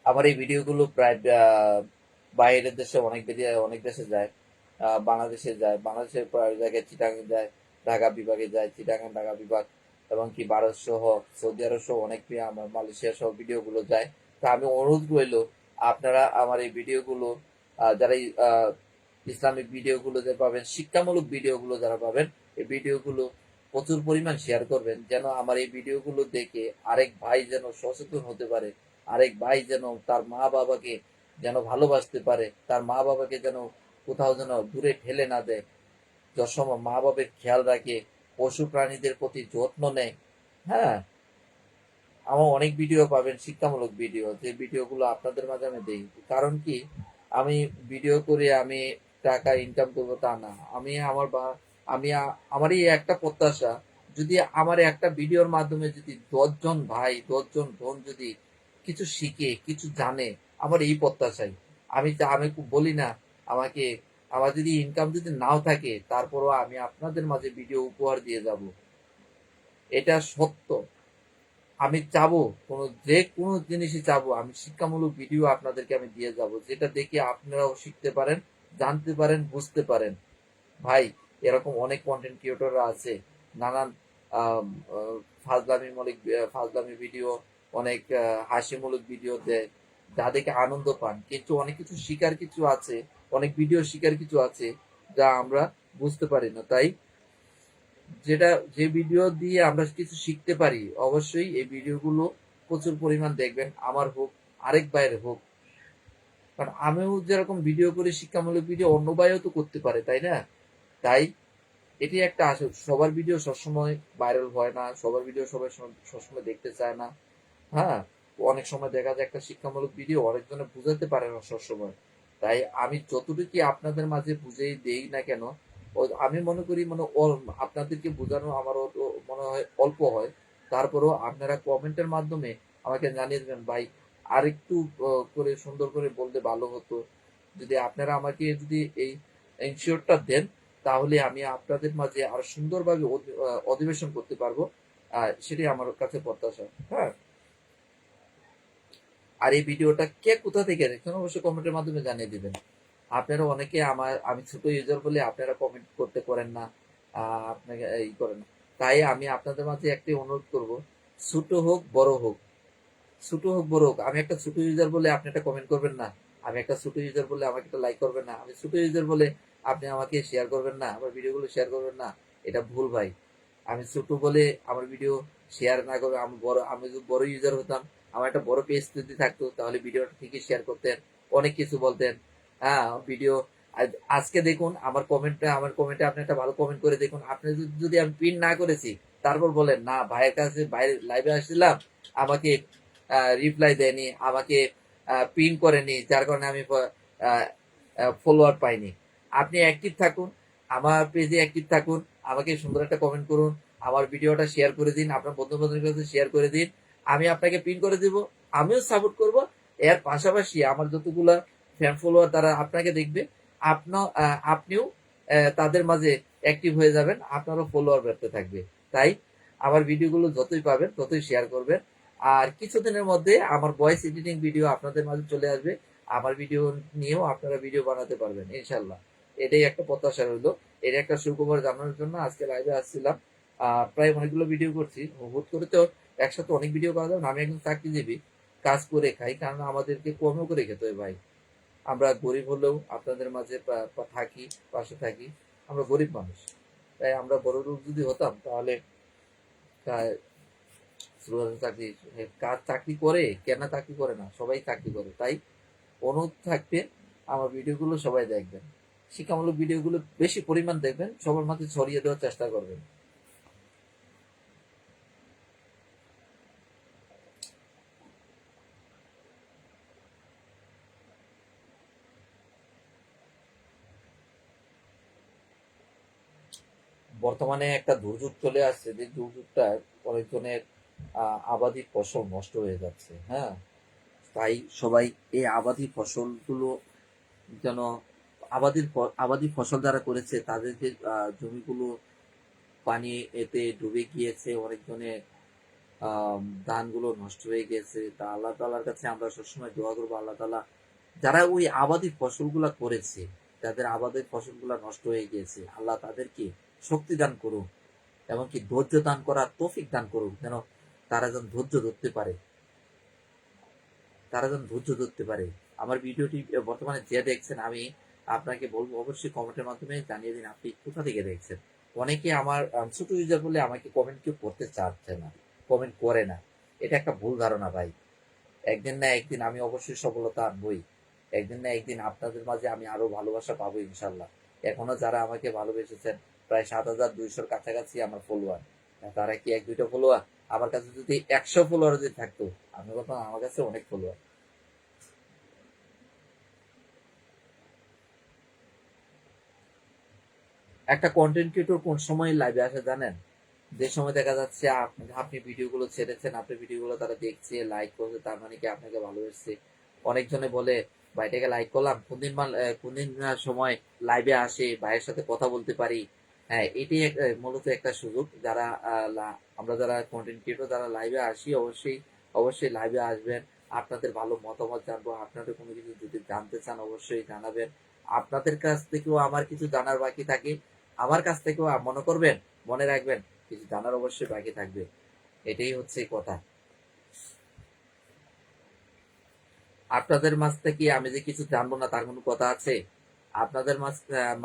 S2: আমার এই ভিডিওগুলো প্রায় বাইরের দেশে অনেক দেশে যায়। বাংলাদেশে যায়, বাংলাদেশের প্রায় জায়গায় চিটাগাং যায়, ঢাকা বিভাগে যায়, চিটাগাং ঢাকা বিভাগ, এবং কি ভারত সহ, সৌদি আরব সহ অনেক আমার মালয়েশিয়া সহ ভিডিওগুলো যায়। তা আমি অনুরোধ রইল আপনারা আমার এই ভিডিওগুলো যারা ইসলামিক ভিডিওগুলো যে পাবেন, শিক্ষামূলক ভিডিওগুলো যারা পাবেন, এই ভিডিওগুলো প্রচুর পরিমাণ শেয়ার করবেন, যেন আমার এই ভিডিওগুলো দেখে আরেক ভাই যেন সচেতন হতে পারে, আরেক ভাই যেন তার মা বাবাকে যেন ভালোবাসতে পারে, তার মা বাবাকে যেন কোথাও যেন দূরে ঠেলে না দেয়, যসময় মা বাবার খেয়াল রাখে, পশু প্রাণীদের প্রতি যত্ন নেয়। হ্যাঁ, আমার অনেক ভিডিও পাবেন শিক্ষামূলক ভিডিও, যে ভিডিওগুলো আপনাদের মাঝে আমি দেই। কারণ কি, আমি ভিডিও করে আমি টাকা ইনকাম করবো তা না। আমি আমার আমারই একটা প্রত্যাশা, যদি আমার একটা ভিডিওর মাধ্যমে যদি 10 জন ভাই 10 জন বোন যদি কিছু শিখে কিছু জানে, আমার এই প্রত্যাশাই। আমি বলি না আমাকে, আমার যদি ইনকাম যদি নাও থাকে তারপরও আমি আপনাদের মাঝে ভিডিও উপহার দিয়ে যাব, এটা সত্য। আমি চাবো যে কোনো জিনিসই চাবো, আমি শিক্ষামূলক ভিডিও আপনাদেরকে আমি দিয়ে যাব, যেটা দেখে আপনারাও শিখতে পারেন, জানতে পারেন, বুঝতে পারেন। ভাই এরকম অনেক কন্টেন্ট ক্রিয়েটররা আছে, নানান আম, আহ, ফাজলামি ভিডিও, অনেক হাসিমূলক ভিডিও দেয়, যা দেখে আনন্দ পান, কিন্তু অনেক কিছু শিকার কিছু আছে, অনেক ভিডিও শিকার কিছু আছে যা আমরা বুঝতে পারি না। তাই যে ভিডিও দিয়ে আমরা কিছু শিখতে পারি, অবশ্যই এই ভিডিওগুলো প্রচুর পরিমাণ দেখবেন, আমার হোক আরেক ভাইয়ের হোক। কারণ আমিও যেরকম ভিডিও করি শিক্ষামূলক ভিডিও, অন্য ভাইও তো করতে পারে, তাই না? তাই এটি একটা আসল, সবার ভিডিও সবসময় ভাইরাল হয় না, সবার ভিডিও সবাই সবসময় দেখতে চায় না। হ্যাঁ, অনেক সময় দেখা যায় একটা শিক্ষামূলক ভিডিও অনেকজনে বুঝাতে পারে না সবসময়। তাই আমি যতটুকু আপনাদের মাঝে বুঝিয়ে দেই না কেন, আমি মনে করি মানে আপনাদেরকে বোঝানো আমার মনে হয় অল্প হয়। তারপরেও আপনারা কমেন্টের মাধ্যমে আমাকে জানিয়ে দেবেন ভাই, আরেকটু করে সুন্দর করে বলতে ভালো হতো। যদি আপনারা আমাকে যদি এই এনশিওরটা দেন, তাহলে আমি আপনাদের মাঝে আরো সুন্দরভাবে অধিবেশন করতে পারবো। সেটাই আমার কাছে প্রত্যাশা। হ্যাঁ, আর এই ভিডিওটা কে কোথা থেকে দেখছেন অবশ্যই কমেন্টের মাধ্যমে জানিয়ে দিবেন। আপনারা অনেকে আমি ছোট ইউজার বলে আপনারা কমেন্ট করতে পারেন না, আপনাকে ই করেন না। তাই আমি আপনাদের মাঝে একটি অনুরোধ করব, ছোট হোক বড় হোক, ছোট হোক বড় হোক, আমি একটা ছোট ইউজার বলে আপনি একটা কমেন্ট করবেন না, আমি একটা ছোট ইউজার বলে আমাকে একটা লাইক করবেন না, আমি ছোট ইউজার বলে আপনি আমাকে শেয়ার করবেন না, আমার ভিডিওগুলো শেয়ার করবেন না। এটা ভুল ভাই। আমি ছোট বলে আমার ভিডিও শেয়ার না করে আমি যদি বড় ইউজার হতাম, আমার একটা বড় পেজ যদি থাকতো, তাহলে ভিডিওটা ঠিকই শেয়ার করতেন, অনেক কিছু বলতেন। হ্যাঁ, ভিডিও আজকে দেখুন আমার কমেন্টে আপনি একটা ভালো কমেন্ট করে দেখুন, আপনি যদি আমি পিন না করেছি, তারপর বলেন না ভাইয়ের কাছে বাইরে লাইভে আসছিলাম, আমাকে রিপ্লাই দেয়নি, আমাকে পিন করেনি, যার কারণে আমি ফলোয়ার পাইনি। আপনি অ্যাক্টিভ থাকুন, আমার পেজে অ্যাক্টিভ থাকুন, আমাকে সুন্দর একটা কমেন্ট করুন, আমার ভিডিওটা শেয়ার করে দিন, আপনার বন্ধু বান্ধবের কাছে শেয়ার করে দিন, আমি আপনাকে পিন করে দিব, আমিও সাপোর্ট করব। এর পাশাপাশি আমার যতগুলা ফ্যান ফলোয়ার তারা আপনাকে দেখবে, আপনিও তাদের মাঝে অ্যাক্টিভ হয়ে যাবেন, আপনারও ফলোয়ার বাড়তে থাকবে। তাই আমার ভিডিওগুলো যতই পাবেন ততই শেয়ার করবেন। আর কিছুদিনের মধ্যে আমার ভয়েস এডিটিং ভিডিও আপনাদের মাঝে চলে আসবে, আমার ভিডিও নিয়েও আপনারা ভিডিও বানাতে পারবেন ইনশাল্লাহ। এটাই একটা প্রত্যাশা রইলো। এর একটা সুখবর জানানোর জন্য আজকে লাইভে আসছিলাম। প্রায় অনেকগুলো ভিডিও করছি, হুট করে তো একসাথে অনেক ভিডিও করা যাবে না। আমি একজন চাকরিজীবী, কাজ করে খাই, কারণ আমাদেরকে কর্ম করে খেতে হয় ভাই। আমরা গরিব হলেও আপনাদের মাঝে থাকি, পাশে থাকি। আমরা গরিব মানুষ, তাই আমরা বড় লোক যদি হতাম তাহলে চাকরি কাজ চাকরি করে কেন, চাকরি করে না, সবাই চাকরি করে। তাই অনুরোধ থাকবে আমার ভিডিওগুলো সবাই দেখবেন, শিক্ষামূলক ভিডিওগুলো বেশি পরিমাণ দেখবেন, সবার মাঝে ছড়িয়ে দেওয়ার চেষ্টা করবেন। বর্তমানে একটা দুর্যোগ চলে আসছে, যে দুর্যোগটা অনেকজনের আবাদি ফসল নষ্ট হয়ে যাচ্ছে। হ্যাঁ, তাই সবাই এই আবাদি ফসলগুলো যেন আবাদি ফসল যারা করেছে তাদের যে জমিগুলো পানি এতে ডুবে গিয়েছে, অনেকজনের ধানগুলো নষ্ট হয়ে গেছে, তা আল্লাহ তাআলার কাছে আমরা সবসময় দোয়া করবো, আল্লাহ তাআলা যারা ওই আবাদি ফসলগুলা করেছে, যাদের আবাদি ফসলগুলা নষ্ট হয়ে গিয়েছে, আল্লাহ তাদেরকে শক্তি দান করুন, এমনকি ধৈর্য দান করার তৌফিক দান করুন, যেন তারা যেন ধৈর্য ধরতে পারে, তারা যেন ধৈর্য ধরতে পারে। আমার ভিডিওটি বর্তমানে যে দেখছেন, আমি আপনাকে বলবো অবশ্যই কমেন্টের মাধ্যমে জানিয়ে দিন আপনি কোথা থেকে দেখছেন। অনেকে আমার ছোট ইউজার বলে আমাকে কমেন্ট কেউ করতে চাচ্ছে না, কমেন্ট করে না। এটা একটা ভুল ধারণা ভাই। একদিন না একদিন আমি অবশ্যই সফলতা আনবই, একদিন না একদিন আপনাদের মাঝে আমি আরো ভালোবাসা পাবো ইনশাল্লাহ। এখনো যারা আমাকে ভালোবেসেছেন, প্রায় 7,200-র কাছাকাছি আমার ফলোয়ার, তারা কি এক দুইটা ফলোয়ার? আমার কাছে যদি 100 ফলোয়ার যদি থাকতো, আমি বলতাম আমার কাছে অনেক ফলোয়ার। একটা কন্টেন্ট ক্রিয়েটর কোন সময় লাইভে আসে জানেন? যে সময় দেখা যাচ্ছে আপনি ভিডিওগুলো ছেড়েছেন, আপনি ভিডিওগুলো তারা দেখছে, লাইক করছে, তার মানে কি আপনাকে ভালোবেসেছে। অনেকজনে বলে ভাইটাকে লাইক করলাম, কোনদিন সময় লাইভে আসে, ভাইয়ের সাথে কথা বলতে পারি। হ্যাঁ, এটাই মূলত একটা সুযোগ। আমরা যারা কন্টেন্ট ক্রিয়েটর যারা লাইভে আসি, অবশ্যই অবশ্যই লাইভে আসবেন। আপনাদের ভালো মতামত জানবো, আপনাদের কোনো কিছু যদি জানতে চান অবশ্যই জানাবেন। আপনাদের কাছ থেকেও আমার কিছু জানার বাকি থাকে, আমার কাছ থেকেও মনে করবেন, মনে রাখবেন কিছু জানার অবশ্যই বাকি থাকবে। এটাই হচ্ছে কথা। আপনাদের মাঝ থেকে আমি যে কিছু জানবো না তার কোনো কথা আছে? আপনাদের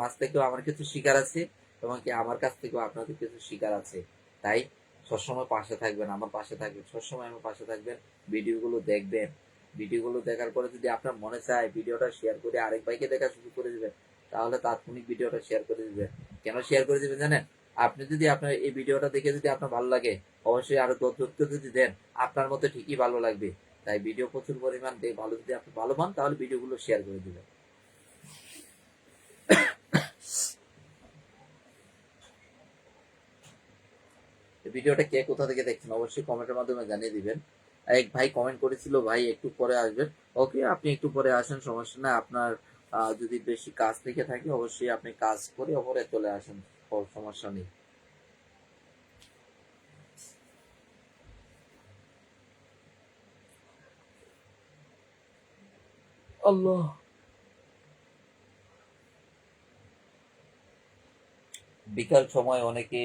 S2: মাঝ থেকেও আমার কিছু শিকার আছে, এবং কি আমার কাছ থেকেও আপনাদের কিছু শিকার আছে। তাই সবসময় পাশে থাকবেন, আমার পাশে থাকবেন, সবসময় আমার পাশে থাকবেন, ভিডিওগুলো দেখবেন। ভিডিওগুলো দেখার পরে যদি আপনার মনে চায় ভিডিওটা শেয়ার করে আরেক ভাইকে দেখা শুরু করে দিবেন, তাহলে তাৎক্ষণিক ভিডিওটা শেয়ার করে দিবেন। কেন শেয়ার করে দিবেন জানেন? আপনি যদি আপনার এই ভিডিওটা দেখে যদি আপনার ভালো লাগে, অবশ্যই আরো 10 জনকে যদি দেন, আপনার মতো ঠিকই ভালো লাগবে। তাই ভিডিও প্রচুর পরিমাণ ভালো, যদি আপনি ভালো পান তাহলে ভিডিওগুলো শেয়ার করে দিবেন। ভিডিওটা কে কোথা থেকে দেখছেন অবশ্যই কমেন্টের মাধ্যমে জানিয়ে দিবেন। এক ভাই কমেন্ট করেছিল, ভাই একটু পরে আসবেন। ওকে, আপনি একটু পরে আসেন, সমস্যা না। আপনার যদি বেশি কাজ থেকে থাকে অবশ্যই আপনি কাজ করে ওপরে চলে আসেন, সমস্যা নেই। আল্লাহ, বিকাল সময় অনেকে